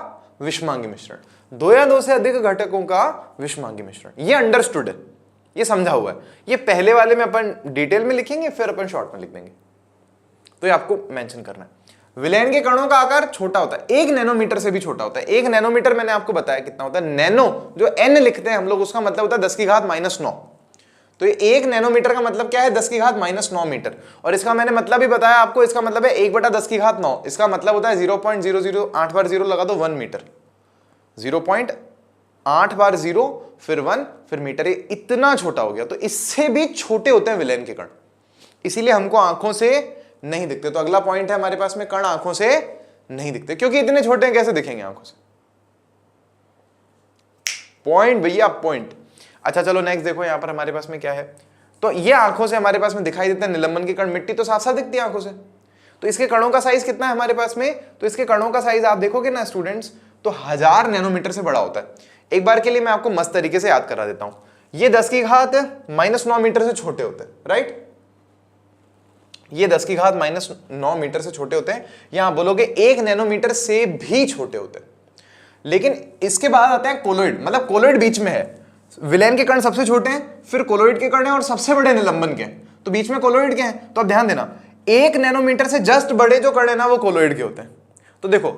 विषमांगी मिश्रण, 2 या 2 से अधिक घटकों का विषमांगी मिश्रण, ये अंडरस्टूड है, ये समझा हुआ है। ये पहले वाले में अपन डिटेल में लिखेंगे, फिर अपन शॉर्ट में लिख देंगे, तो ये आपको मेंशन करना है। विलयन के कणों का आकार छोटा होता है, 1 नैनोमीटर से भी छोटा होता है। 1 नैनोमीटर मैंने आपको बताया कितना होता है, नैनो जो n लिखते हैं हम लोग, उसका मतलब होता है 10⁻⁻⁹। तो ये 1 नैनोमीटर का मतलब क्या है? 10⁻⁹ मीटर। और इसका मैंने मतलब भी बताया आपको, इसका मतलब है 1/10⁹। इसका मतलब होता है 0.008 बार 0 लगा दो 1 मीटर, 0.8 बार 0 फिर 1 फिर मीटर। ये इतना छोटा हो गया। तो इससे भी छोटे होते हैं विलयन के कण, इसीलिए हमको आंखों से नहीं दिखते। तो अगला पॉइंट है हमारे पास में, कण आंखों से नहीं दिखते, क्योंकि इतने छोटे हैं, कैसे दिखेंगे आंखों से? पॉइंट भैया, पॉइंट। अच्छा चलो नेक्स्ट देखो यहां पर हमारे पास में क्या है। तो ये आंखों से हमारे पास में दिखाई देता है निलंबन के कण, मिट्टी तो साफ साफ दिखती है आंखों से। तो इसके कणों का साइज कितना है हमारे पास में? तो इसके कणों का साइज आप देखोगे ना स्टूडेंट्स, तो 1000 नैनोमीटर से बड़ा होता है। एक बार के लिए मैं आपको मस्त तरीके से याद करा देता हूं, ये 10⁻⁻⁹ मीटर से छोटे होते हैं, राइट? ये 10⁻⁻⁹ मीटर से छोटे होते हैं। यहां बोलोगे 1 नैनोमीटर से भी छोटे होते हैं। लेकिन इसके बाद आता है कोलोइड, मतलब कोलोइड बीच में है। विलयन के कण सबसे छोटे हैं, फिर कोलोइड के कण हैं, और सबसे बड़े निलंबन के हैं। तो बीच में कोलोइड के हैं। तो अब ध्यान देना, 1 नैनोमीटर से जस्ट बड़े जो कण है ना वो कोलोइड के होते हैं। तो देखो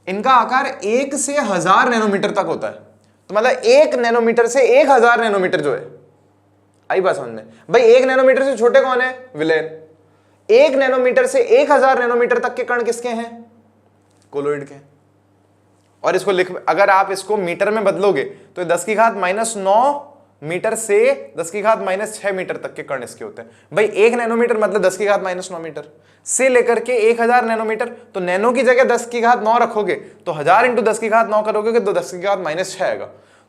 इनका आकार 1 से 1000 नैनोमीटर तक होता है। तो मतलब 1 नैनोमीटर से 1000 नैनोमीटर जो है, आई बात समझ में भाई? 1 नैनोमीटर से छोटे कौन है? विलयन। 1 नैनोमीटर से 1000 नैनोमीटर तक के कण किसके हैं? कोलोइड के। और इसको लिख, अगर आप इसको मीटर में बदलोगे तो 10⁻⁹ मीटर से 10⁻⁶ मीटर तक के कण इसके होते हैं भाई। 1 नैनोमीटर मतलब 10⁻⁹ मीटर से लेकर के 1000 नैनोमीटर। तो नैनो की जगह 10⁹ रखोगे तो 1000 × 10⁹ करोगे तो 10⁻⁻⁶ आएगा।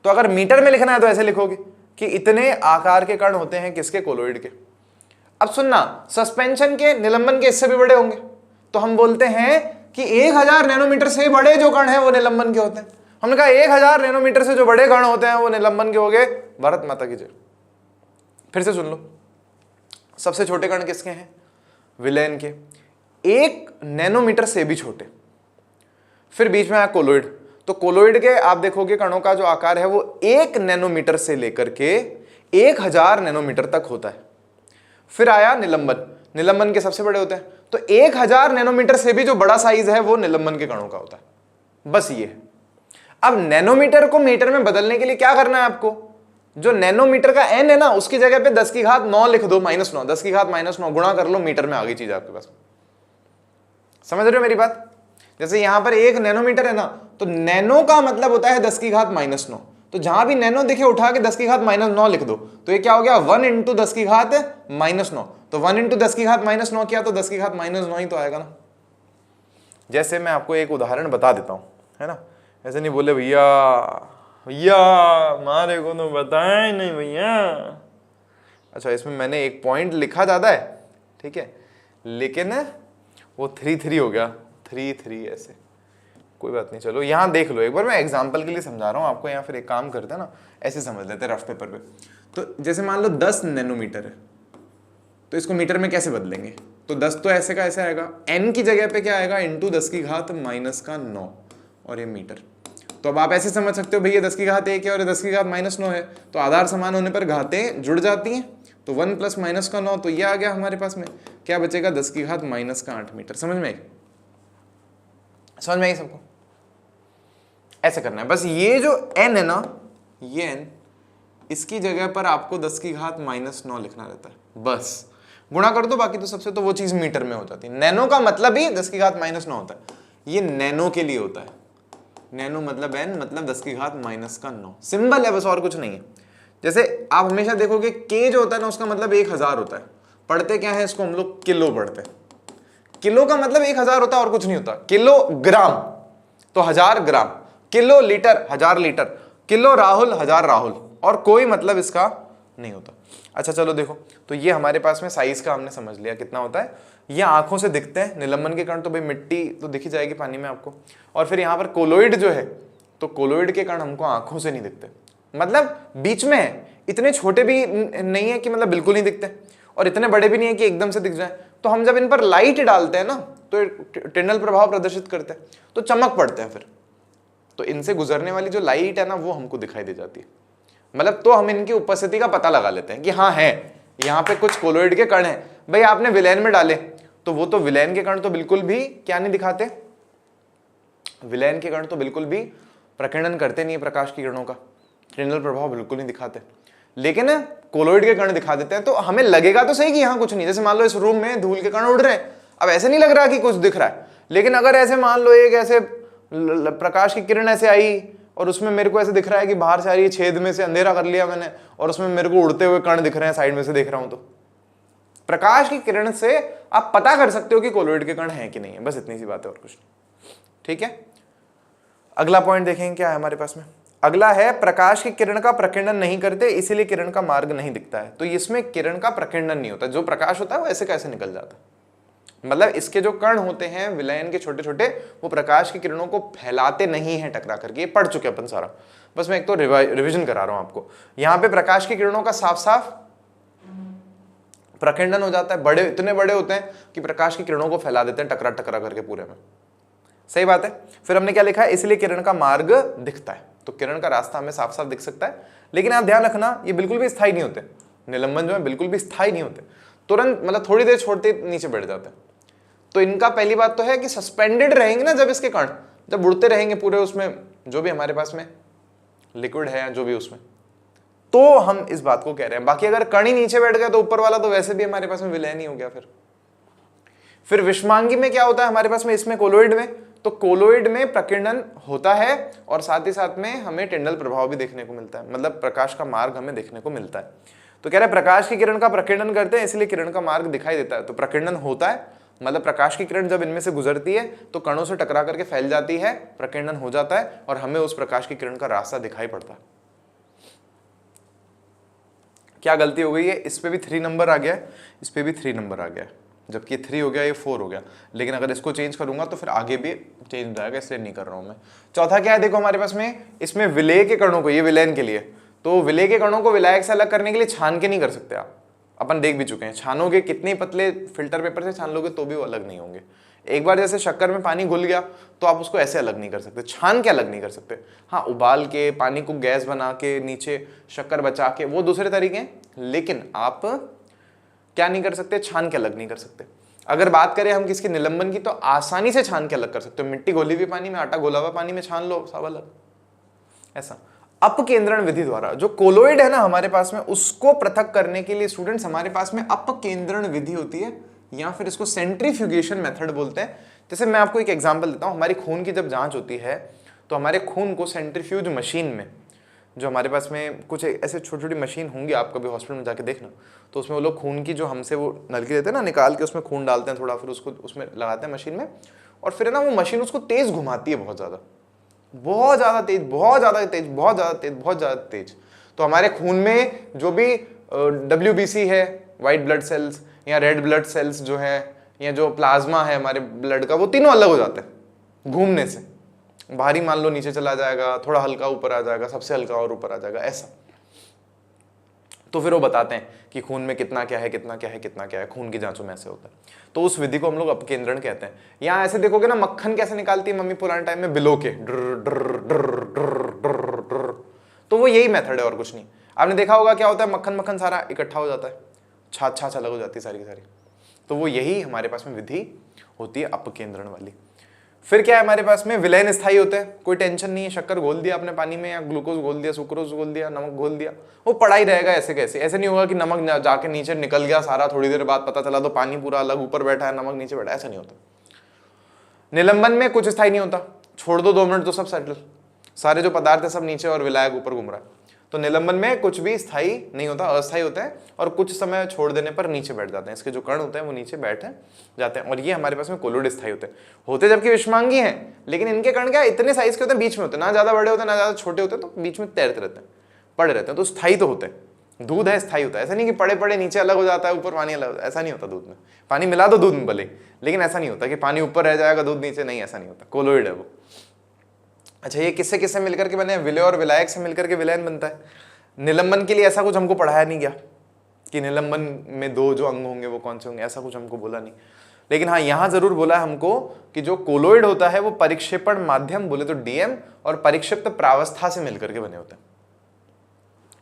तो अगर मीटर में लिखना है तो ऐसे लिखोगे कि इतने आकार के कण होते हैं किसके? कोलोइड के। अब सुनना, सस्पेंशन के, निलंबन के इससे भी बड़े होंगे। तो हम बोलते हैं कि 1000 नैनोमीटर से बड़े जो कण हैं वो निलंबन के होते हैं। हमने कहा 1000 नैनोमीटर से जो बड़े कण होते हैं वो निलंबन के हो गए। भारत माता की जय। फिर से सुन लो, सबसे छोटे कण किसके हैं? विलयन के। 1 नैनोमीटर से भी छोटे। फिर बीच में आया कोलोइड। तो कोलोइड के आप देखोगे कणों का जो आकार है वो 1 नैनोमीटर से लेकर के 1000 नैनोमीटर तक होता है। फिर आया निलंबन। निलंबन के सबसे बड़े होते हैं। तो 1000 नैनोमीटर से भी जो बड़ा साइज है वो निलंबन के कणों का होता है। बस ये है। अब नैनोमीटर को मीटर में बदलने के लिए क्या करना है आपको? जो नैनोमीटर का n है ना, उसकी जगह पे 10 की घात 9 लिख दो, -9, 10 की घात -9 गुणा कर लो, मीटर में आ गई चीज आपके पास। समझ रहे हो मेरी बात? जैसे यहां पर 1 नैनोमीटर है ना, तो नैनो का मतलब होता है 10 की घात -9, तो जहां भी नैनो दिखे उठा के 10 की घात -9 लिख दो, तो ये क्या हो गया 1 × 10 की घात -9, तो 1 × 10 की घात -9 किया तो 10 की घात -9 ही तो आएगा ना। जैसे मैं आपको एक उदाहरण बता देता हूं, है ना, ऐसे नहीं बोले भैया भैया हमारे को तो बताए नहीं भैया। अच्छा, इसमें मैंने एक पॉइंट लिखा ज्यादा है, ठीक है, लेकिन वो 3 हो गया, 3 ऐसे, कोई बात नहीं, चलो यहाँ देख लो एक बार, मैं एग्जाम्पल के लिए समझा रहा हूँ आपको। यहाँ फिर एक काम करते हैं ना, ऐसे समझ लेते हैं रफ पेपर पे। तो जैसे मान लो 10 नैनोमीटर है, तो इसको मीटर में कैसे बदलेंगे, तो 10 तो ऐसे का ऐसे आएगा, n की जगह पे क्या आएगा × 10 की घात -9, और ये मीटर। तो अब आप ऐसे समझ सकते हो भैया 10 की घात 1 है और 10 की घात -9 है, तो आधार समान होने पर घातें जुड़ जाती हैं, तो 1 + -9, तो ये आ गया हमारे पास में, क्या बचेगा 10 की घात -8 मीटर। समझ में आई सबको? ऐसे करना है बस। ये जो n है ना, ये n, इसकी जगह पर आपको 10 की घात -9 लिखना रहता है, बस गुणा कर दो बाकी तो सबसे, तो वो चीज मीटर में हो जाती है। नैनो का मतलब ही 10 की घात -9 होता है, ये नैनो के लिए होता है, नैनो मतलब n मतलब 10 की घात -9, सिंबल है बस, और कुछ नहीं है। जैसे आप हमेशा देखोगे k जो होता है ना, उसका मतलब 1000 होता है, पढ़ते क्या है इसको हम लोग, किलो पढ़ते हैं, किलो का मतलब 1000 होता है और कुछ नहीं होता। किलोग्राम तो 1000 gram, kilo litre 1000 litre, kilo Rahul 1000 Rahul, और कोई मतलब इसका नहीं होता। अच्छा चलो देखो, तो ये हमारे पास में साइज का हमने समझ लिया कितना होता है। ये आंखों से दिखते हैं, निलंबन के कण तो भाई मिट्टी तो दिखी जाएगी पानी में आपको, और फिर यहाँ पर कोलोइड जो है, तो कोलोइड के कण हमको आंखों से नहीं दिखते, मतलब बीच में है, इतने छोटे भी नहीं है कि मतलब बिल्कुल नहीं दिखते, और इतने बड़े भी नहीं है कि एकदम से दिख जाए। तो हम जब इन पर लाइट डालते हैं ना, तो टिंडल प्रभाव प्रदर्शित करते हैं, तो चमक पड़ते हैं फिर, तो इनसे गुजरने वाली जो लाइट है ना, वो हमको दिखाई दे जाती है, मतलब तो हम इनकी उपस्थिति का पता लगा लेते हैं कि हाँ है, यहाँ पे कुछ कोलोइड के कण हैं। भाई आपने विलैन में डाले, तो वो तो विलैन के कण तो बिल्कुल भी क्या नहीं दिखाते, विलैन के कण तो बिल्कुल भी प्रकीर्णन करते नहीं है प्रकाश की किरणों का, टिंडल प्रभाव बिल्कुल नहीं दिखाते, लेकिन कोलोइड के कण दिखा देते हैं। तो हमें लगेगा तो सही कि यहाँ कुछ नहीं, जैसे मान लो इस रूम में धूल के कण उड़ रहे हैं, अब ऐसे नहीं लग रहा कि कुछ दिख रहा है, लेकिन अगर ऐसे मान लो एक ऐसे प्रकाश की किरण ऐसे आई और उसमें मेरे को ऐसे दिख रहा है कि बाहर से आ रही है, छेद में से अंधेरा कर लिया मैंने, और उसमें मेरे को उड़ते हुए कण दिख रहे हैं, साइड में से देख रहा हूं, तो प्रकाश की किरण से आप पता कर सकते हो कि कोलोइड के कण हैं कि नहीं है, बस इतनी सी बात है और कुछ नहीं। ठीक है, अगला पॉइंट देखेंगे क्या है हमारे पास में। अगला है प्रकाश की किरण का प्रकीर्णन नहीं करते, इसीलिए किरण का मार्ग नहीं दिखता है। तो इसमें किरण का प्रकीर्णन नहीं होता, जो प्रकाश होता है वो ऐसे कैसे निकल जाता है, मतलब इसके जो कण होते हैं विलयन के छोटे छोटे, वो प्रकाश की किरणों को फैलाते नहीं है टकरा करके, ये पढ़ चुके अपन सारा, बस मैं एक तो रिवीजन करा रहा हूं आपको। यहां पे प्रकाश की किरणों का साफ साफ प्रकीर्णन हो जाता है, बड़े इतने बड़े होते हैं कि प्रकाश की किरणों को फैला देते हैं टकरा टकरा करके पूरे में, सही बात है। फिर हमने क्या लिखा है, इसलिए किरण का मार्ग दिखता है, तो किरण का रास्ता हमें साफ साफ दिख सकता है, लेकिन आप ध्यान रखना ये बिल्कुल भी स्थायी नहीं होते, निलंबन जो है बिल्कुल भी स्थायी नहीं होते, तुरंत मतलब थोड़ी देर छोड़ते नीचे बैठ जाते हैं। तो इनका पहली बात तो है कि सस्पेंडेड रहेंगे ना जब इसके कण, जब उड़ते रहेंगे पूरे उसमें जो भी हमारे पास में लिक्विड है जो भी उसमें, तो हम इस बात को कह रहे हैं। बाकी अगर कण ही नीचे बैठ गया तो ऊपर वाला तो वैसे भी हमारे पास में विलयन ही हो गया। फिर विषमांगी में क्या होता है हमारे पास में, इसमें कोलोइड में, तो कोलोइड में प्रकीर्णन होता है और साथ ही साथ में हमें टिंडल प्रभाव भी देखने को मिलता है, मतलब प्रकाश का मार्ग हमें देखने को मिलता है। तो कह रहे हैं प्रकाश की किरण का प्रकीर्णन करते हैं इसलिए किरण का मार्ग दिखाई देता है। तो प्रकीर्णन होता है मतलब प्रकाश की किरण जब इनमें से गुजरती है तो कणों से टकरा करके फैल जाती है, प्रकीर्णन हो जाता है और हमें उस प्रकाश की किरण का रास्ता दिखाई पड़ता है। क्या गलती हो गई है, इस पे भी 3 नंबर आ गया है, इस पे भी 3 नंबर आ गया है, जबकि 3 हो गया, ये 4 हो गया, लेकिन अगर इसको चेंज करूंगा तो फिर आगे भी चेंज हो जाएगा, इसलिए नहीं कर रहा हूं मैं। चौथा क्या है, देखो हमारे पास में इसमें विलय के कणों को, ये विलयन के लिए, तो विलय के कणों को विलायक से अलग करने के लिए छान के नहीं कर सकते आप, अपन देख भी चुके हैं। छानोगे कितने पतले फिल्टर पेपर से छान लोगे तो भी वो अलग नहीं होंगे। एक बार जैसे शक्कर में पानी घुल गया तो आप उसको ऐसे अलग नहीं कर सकते, छान के अलग नहीं कर सकते। हाँ, उबाल के पानी को गैस बना के नीचे शक्कर बचा के वो दूसरे तरीके हैं, लेकिन आप क्या नहीं कर सकते, छान के अलग नहीं कर सकते। अगर बात करें हम किसकी, निलंबन की, तो आसानी से छान के अलग कर सकते हो। मिट्टी घोली हुई पानी में, आटा घोला हुआ पानी में छान लो, सब अलग। ऐसा अपकेंद्रण विधि द्वारा। जो कोलोइड है ना हमारे पास में, उसको पृथक करने के लिए स्टूडेंट्स हमारे पास में अपकेंद्रण विधि होती है, या फिर इसको सेंट्रीफ्यूगेशन मेथड बोलते हैं। जैसे मैं आपको एक एग्जांपल देता हूं, हमारी खून की जब जांच होती है तो हमारे खून को सेंट्रीफ्यूज मशीन में, जो हमारे पास में कुछ ऐसे छोटी छोटी मशीन होंगी, आप कभी हॉस्पिटल में जाके देखना, तो उसमें वो लोग खून की जो हमसे वो नलकी देते हैं ना, निकाल के उसमें खून डालते हैं थोड़ा, फिर उसको उसमें लगाते हैं मशीन में, और फिर ना वो मशीन उसको तेज घुमाती है, बहुत ज़्यादा बहुत ज़्यादा तेज, बहुत ज़्यादा तेज, बहुत ज़्यादा तेज, बहुत ज़्यादा तेज। तो हमारे खून में जो भी WBC है, वाइट ब्लड सेल्स, या रेड ब्लड सेल्स जो है, या जो प्लाज्मा है हमारे ब्लड का, वो तीनों अलग हो जाते हैं घूमने से। भारी मान लो नीचे चला जाएगा, थोड़ा हल्का ऊपर आ जाएगा, सबसे हल्का और ऊपर आ जाएगा, ऐसा। तो फिर वो बताते हैं कि खून में कितना क्या है, कितना क्या है, कितना क्या है, खून की जांचों में ऐसे होता है। तो उस विधि को हम लोग अपकेंद्रण कहते हैं। यहाँ ऐसे देखोगे ना, मक्खन कैसे निकालती है मम्मी पुराने टाइम में, बिलो के तो वो यही मेथड है और कुछ नहीं। आपने देखा होगा क्या होता है, मक्खन मक्खन सारा इकट्ठा हो जाता है, छाछ छाछ अलग हो जाती है सारी की सारी। तो वो यही हमारे पास में विधि होती है अपकेंद्रण वाली। फिर क्या है हमारे पास में, विलयन स्थायी होते हैं, कोई टेंशन नहीं है, शक्कर घोल दिया आपने पानी में, या ग्लूकोज घोल दिया, सुक्रोज घोल दिया, नमक घोल दिया, वो पड़ा ही रहेगा ऐसे कैसे। ऐसे नहीं होगा कि नमक जाके नीचे निकल गया सारा, थोड़ी देर बाद पता चला तो पानी पूरा अलग ऊपर बैठा है, नमक नीचे बैठा है, ऐसा नहीं होता। निलंबन में कुछ स्थायी नहीं होता, छोड़ दो 2 मिनट तो सब सेटल, सारे जो पदार्थ है सब नीचे और विलायक ऊपर घूम रहा है। तो निलंबन में कुछ भी स्थायी नहीं होता, अस्थायी होता है, और कुछ समय छोड़ देने पर नीचे बैठ जाते हैं, इसके जो कण होते हैं वो नीचे बैठ जाते हैं। और ये हमारे पास में कोलोइड स्थायी होते जबकि विषमांगी हैं, लेकिन इनके कण क्या इतने साइज के होते हैं, बीच में होते हैं, ना ज्यादा बड़े होते हैं ना ज्यादा छोटे होते हैं, तो बीच में तैरते रहते हैं, पड़े रहते हैं, तो स्थायी तो होते हैं। दूध है स्थायी होता है, ऐसा नहीं कि पड़े पड़े नीचे अलग हो जाता है, ऊपर पानी अलग होता है, ऐसा नहीं होता। दूध में पानी मिला दो दूध में भले, लेकिन ऐसा नहीं होता कि पानी ऊपर रह जाएगा दूध नीचे, नहीं, ऐसा नहीं होता, कोलोइड है वो। अच्छा, ये किससे किससे मिलकर के बने, विलय और विलायक से मिलकर के विलयन बनता है। निलंबन के लिए ऐसा कुछ हमको पढ़ाया नहीं गया कि निलंबन में 2 जो अंग होंगे वो कौन से होंगे, ऐसा कुछ हमको बोला नहीं। लेकिन हाँ, यहां जरूर बोला है हमको कि जो कोलोइड होता है वो परिक्षेपण माध्यम बोले तो DM और परिक्षिप्त प्रावस्था से मिलकर के बने होते हैं,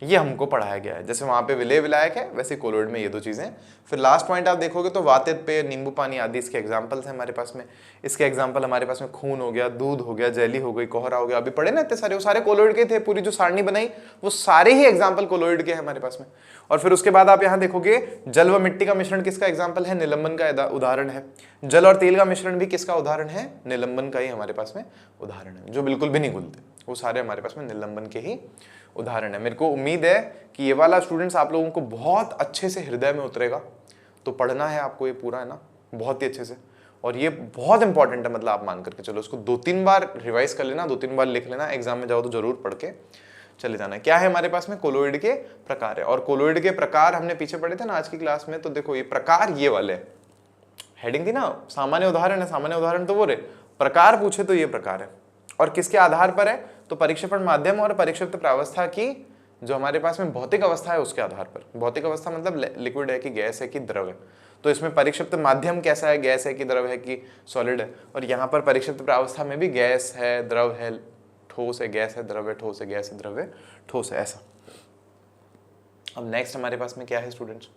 ये हमको पढ़ाया गया है। जैसे वहां पे विलय विलायक है, वैसे कोलोइड में ये 2 चीजें। फिर लास्ट पॉइंट आप देखोगे तो वातित पेय, नींबू पानी आदि इसके एग्जांपल्स हैं हमारे पास में। इसके एग्जांपल हमारे पास में खून हो गया, दूध हो गया, जेली हो गई, कोहरा हो गया, अभी पढ़े ना इतने सारे, वो सारे कोलोइड के थे। पूरी जो सारणी बनाई वो सारे ही एग्जाम्पल कोलोइड के हैं हमारे पास में। और फिर उसके बाद आप यहाँ देखोगे जल व मिट्टी का मिश्रण किसका एग्जाम्पल है, निलंबन का उदाहरण है। जल और तेल का मिश्रण भी किसका उदाहरण है, निलंबन का ही हमारे पास में उदाहरण है। जो बिल्कुल भी नहीं घुलते वो सारे हमारे पास में निलंबन के ही उदाहरण है। मेरे को उम्मीद है कि ये वाला स्टूडेंट्स आप लोगों को बहुत अच्छे से हृदय में उतरेगा। तो पढ़ना है आपको ये पूरा, है ना, बहुत ही अच्छे से। और ये बहुत इंपॉर्टेंट है, मतलब आप मान करके चलो, इसको 2-3 बार रिवाइज कर लेना, 2-3 बार लिख लेना, एग्जाम में जाओ तो जरूर पढ़ के चले जाना। क्या है हमारे पास में, कोलोइड के प्रकार है। और कोलोइड के प्रकार हमने पीछे पढ़े थे ना आज की क्लास में, तो देखो ये प्रकार ये वाले, हेडिंग थी ना सामान्य उदाहरण है, सामान्य उदाहरण तो वो रे, प्रकार पूछे तो ये प्रकार है। और किसके आधार पर है, तो परिक्षेपण माध्यम और परिक्षिप्त प्रावस्था की जो हमारे पास में भौतिक अवस्था है उसके आधार पर। भौतिक अवस्था मतलब लिक्विड है कि गैस है कि द्रव है। तो इसमें परिक्षिप्त माध्यम कैसा है, गैस है कि द्रव है कि सॉलिड है। और यहाँ पर परिक्षिप्त प्रावस्था में भी गैस है, द्रव है, ठोस है, गैस है, द्रव है, ठोस है, गैस है, द्रव है, ठोस है, ऐसा। अब नेक्स्ट हमारे पास में क्या है स्टूडेंट्स,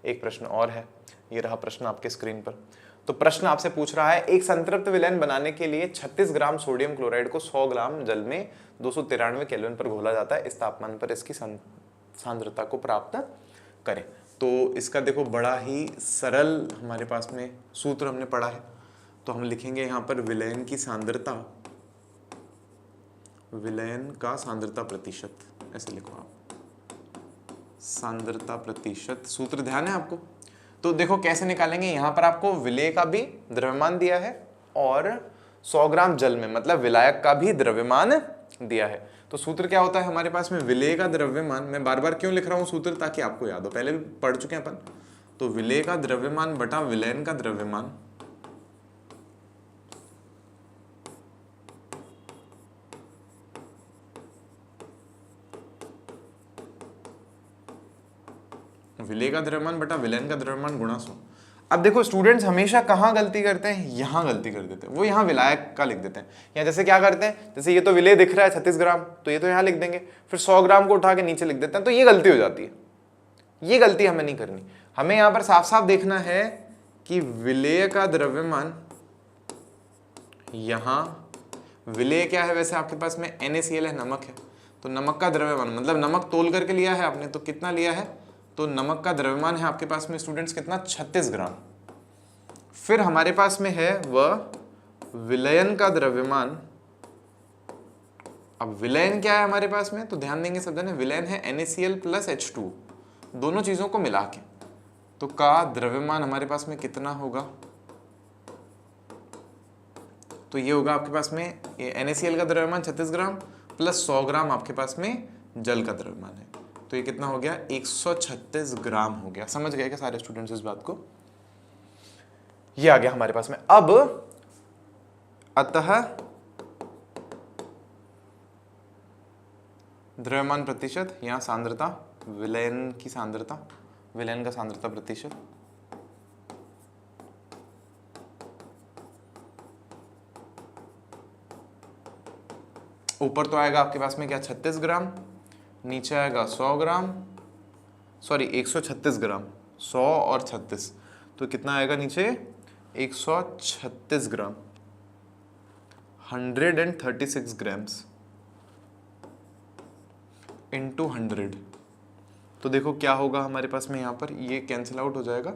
एक प्रश्न और है, ये रहा प्रश्न आपके स्क्रीन पर। तो प्रश्न आपसे पूछ रहा है, एक संतृप्त विलयन बनाने के लिए 36 ग्राम सोडियम क्लोराइड को 100 ग्राम जल में 293 केल्विन पर घोला जाता है, इस तापमान पर इसकी सांद्रता को प्राप्त करें। तो इसका देखो बड़ा ही सरल हमारे पास में सूत्र हमने पढ़ा है। तो हम लिखेंगे यहाँ पर विलयन की सांद्रता, विलयन का सांद्रता प्रतिशत, ऐसे लिखो आप, सांद्रता प्रतिशत। सूत्र ध्यान है आपको। तो देखो कैसे निकालेंगे, यहां पर आपको विलेय का भी द्रव्यमान दिया है और 100 ग्राम जल में मतलब विलायक का भी द्रव्यमान दिया है। तो सूत्र क्या होता है हमारे पास में, विलेय का द्रव्यमान, मैं बार बार क्यों लिख रहा हूं सूत्र, ताकि आपको याद हो, पहले भी पढ़ चुके हैं अपन। तो विलेय का द्रव्यमान बटा विलयन का द्रव्यमान, विलेय का द्रव्यमान बटा विलयन का द्रव्यमान गुणा 100। अब देखो स्टूडेंट्स हमेशा कहाँ गलती करते हैं, यहाँ गलती कर देते हैं, वो यहाँ विलायक का लिख देते हैं। या जैसे क्या करते हैं, जैसे ये तो विलेय दिख रहा है 36 ग्राम, तो ये तो यहाँ लिख देंगे, फिर 100 ग्राम को उठा के नीचे लिख देते हैं, तो ये गलती हो जाती है। ये गलती हमें नहीं करनी, हमें यहाँ पर साफ साफ देखना है कि विलेय का द्रव्यमान, यहाँ विलेय क्या है, वैसे आपके पास में NaCl है, नमक है, तो नमक का द्रव्यमान मतलब नमक तोल करके लिया है आपने, तो कितना लिया है, तो नमक का द्रव्यमान है आपके पास में स्टूडेंट्स कितना, 36 ग्राम। फिर हमारे पास में है वह विलयन का द्रव्यमान। अब विलयन क्या है हमारे पास में, तो ध्यान देंगे सब जने, विलयन है NaCl प्लस H2, दोनों चीजों को मिला के, तो का द्रव्यमान हमारे पास में कितना होगा, तो ये होगा आपके पास में ये NaCl का द्रव्यमान 36 ग्राम प्लस 100 ग्राम आपके पास में जल का द्रव्यमान है, तो ये कितना हो गया, 136 ग्राम हो गया। समझ गए क्या सारे स्टूडेंट्स इस बात को, ये आ गया हमारे पास में। अब अतः द्रव्यमान प्रतिशत या सांद्रता, विलयन की सांद्रता, विलयन का सांद्रता प्रतिशत, ऊपर तो आएगा आपके पास में क्या, 36 ग्राम, नीचे आएगा 100 ग्राम, सॉरी 136 ग्राम, 100 और 36, तो कितना आएगा नीचे, 136 ग्राम, 136 ग्राम्स इंटू 100, तो देखो क्या होगा हमारे पास में, यहाँ पर ये कैंसिल आउट हो जाएगा।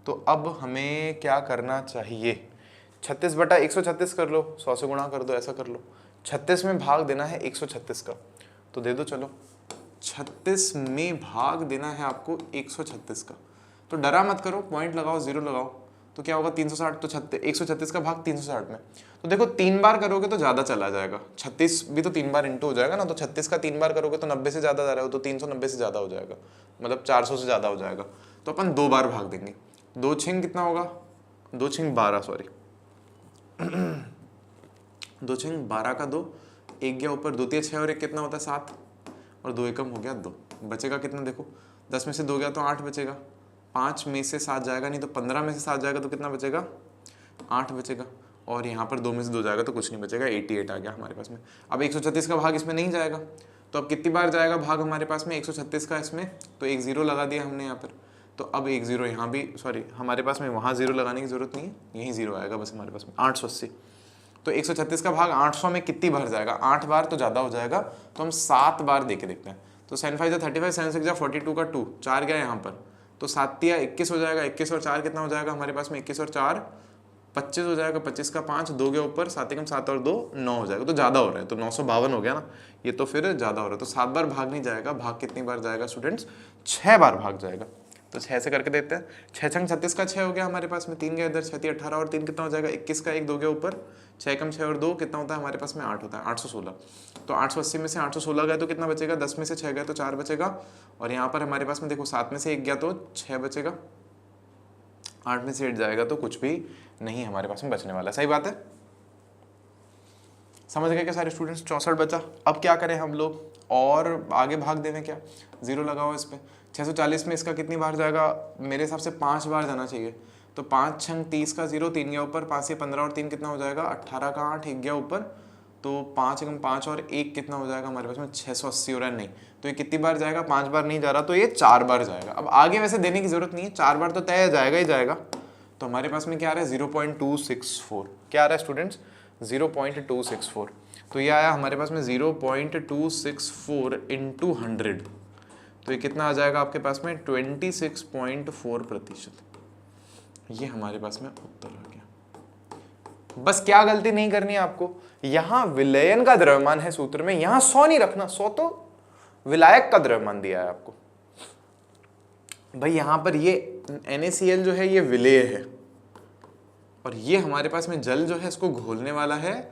तो अब हमें क्या करना चाहिए, 36 बटा 136 कर लो, 100 से गुणा कर दो, ऐसा कर लो, 36 में भाग देना है 136 का, तो दे दो, चलो 36 में भाग देना है आपको 136 का, तो डरा मत करो, पॉइंट लगाओ, जीरो लगाओ, तो क्या होगा 360, तो 136 का भाग 360 में, तो देखो 3 बार करोगे तो ज़्यादा चला जाएगा, 36 भी तो 3 बार इंटू हो जाएगा ना, तो 36 का 3 बार करोगे तो 90 से ज़्यादा जा रहे हो, तो 390 से ज़्यादा हो जाएगा, मतलब 400 से ज़्यादा हो जाएगा, तो अपन 2 बार भाग देंगे, 2 छिंग कितना होगा, 2 छिंग 12, सॉरी 2 छिंग 12 का 2, एक गया ऊपर, 2 तिया 6 और 1 कितना होता है 7, और 2 एकम हो गया 2, बचेगा कितना, देखो 10 में से 2 गया तो 8 बचेगा, 5 में से 7 जाएगा नहीं, तो 15 में से 7 जाएगा तो कितना बचेगा, 8 बचेगा, और यहाँ पर 2 में से 2 जाएगा तो कुछ नहीं बचेगा, 88 आ गया हमारे पास में। अब 136 का भाग इसमें नहीं जाएगा, तो अब कितनी बार जाएगा भाग हमारे पास में 136 का इसमें, तो एक 0 लगा दिया हमने यहाँ पर, तो अब एक 0 यहाँ भी, सॉरी हमारे पास में वहाँ 0 लगाने की जरूरत नहीं है, यहीं 0 आएगा बस हमारे पास में, 880, तो 136 का भाग 800 में कितनी बार जाएगा, 8 बार, तो ज़्यादा हो जाएगा, तो हम 7 बार दे के देखते हैं, तो 7 5 35, 7 6 42 का 2, 4 गया यहाँ पर, तो 7 तिया 21 हो जाएगा, 21 और 4 कितना हो जाएगा हमारे पास में, 21 और 4 25 हो जाएगा, 25 का 5, 2 के ऊपर 7 एकम 7 और 2 9 हो जाएगा, तो ज़्यादा हो रहा है, तो 952 हो गया ना, ये तो फिर ज़्यादा हो रहा है, तो 7 बार भाग नहीं जाएगा, भाग कितनी बार जाएगा स्टूडेंट्स, 6 बार भाग जाएगा, तो 6 से करके देते हैं, 6 छंग 36 का 6 हो गया हमारे पास में, 3 गया इधर, 6 18 और 3 कितना हो जाएगा, 21 का 1, 2 के ऊपर 6 कम 6 और 2 कितना होता है हमारे पास में, 8 होता है, 816, तो 880 में से 816 गए तो कितना बचेगा, 10 में से 6 गए तो 4 बचेगा, और यहाँ पर हमारे पास में देखो 7 में से 1 गया तो 6 बचेगा, 8 में से 8 जाएगा तो कुछ भी नहीं हमारे पास में बचने वाला, सही बात है, समझ गए क्या सारे स्टूडेंट्स, 64 बचा। अब क्या करें हम लोग, और आगे भाग देवें क्या, 0 लगाओ इस पे, 640 में इसका कितनी बार जाएगा, मेरे हिसाब से 5 बार जाना चाहिए, तो 5 छंग 30 का 0, 3 गया ऊपर, 5 से 15 और 3 कितना हो जाएगा, 18 का 8, 1 गया ऊपर, तो 5 एकम 5 और 1 कितना हो जाएगा हमारे पास में, 680 हो रहा है, नहीं, तो ये कितनी बार जाएगा, 5 बार नहीं जा रहा, तो ये 4 बार जाएगा। अब आगे वैसे देने की जरूरत नहीं है, 4 बार तो तय जाएगा ही जाएगा, तो हमारे पास में क्या आ रहा है, 0.264, क्या आ रहा है स्टूडेंट्स, 0.264, तो ये आया हमारे पास में 0.264 इंटू 100, तो ये कितना आ जाएगा आपके पास में, 26.4%, ये हमारे पास में उत्तर आ गया। बस क्या गलती नहीं करनी है आपको, यहां विलयन का द्रव्यमान है सूत्र में, यहां 100 नहीं रखना, 100 तो विलायक का द्रव्यमान दिया है आपको भाई, यहां पर ये NaCl जो है ये विलेय है, और ये हमारे पास में जल जो है इसको घोलने वाला है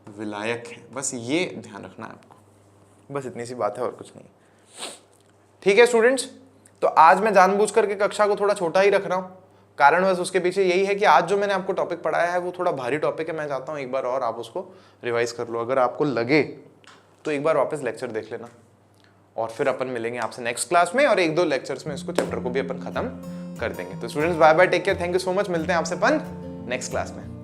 विलायक है, बस ये ध्यान रखना है आपको, बस इतनी सी बात है और कुछ नहीं। ठीक है स्टूडेंट्स, तो आज मैं जानबूझ करके कक्षा को थोड़ा छोटा ही रख रहा हूँ, कारण बस उसके पीछे यही है कि आज जो मैंने आपको टॉपिक पढ़ाया है वो थोड़ा भारी टॉपिक है, मैं चाहता हूँ एक बार और आप उसको रिवाइज कर लो, अगर आपको लगे तो एक बार वापस लेक्चर देख लेना, और फिर अपन मिलेंगे आपसे नेक्स्ट क्लास में, और 1-2 लेक्चर्स में इसको चैप्टर को भी अपन खत्म कर देंगे। तो students bye bye, take care, thank you so much, मिलते हैं आपसे अपन नेक्स्ट क्लास में।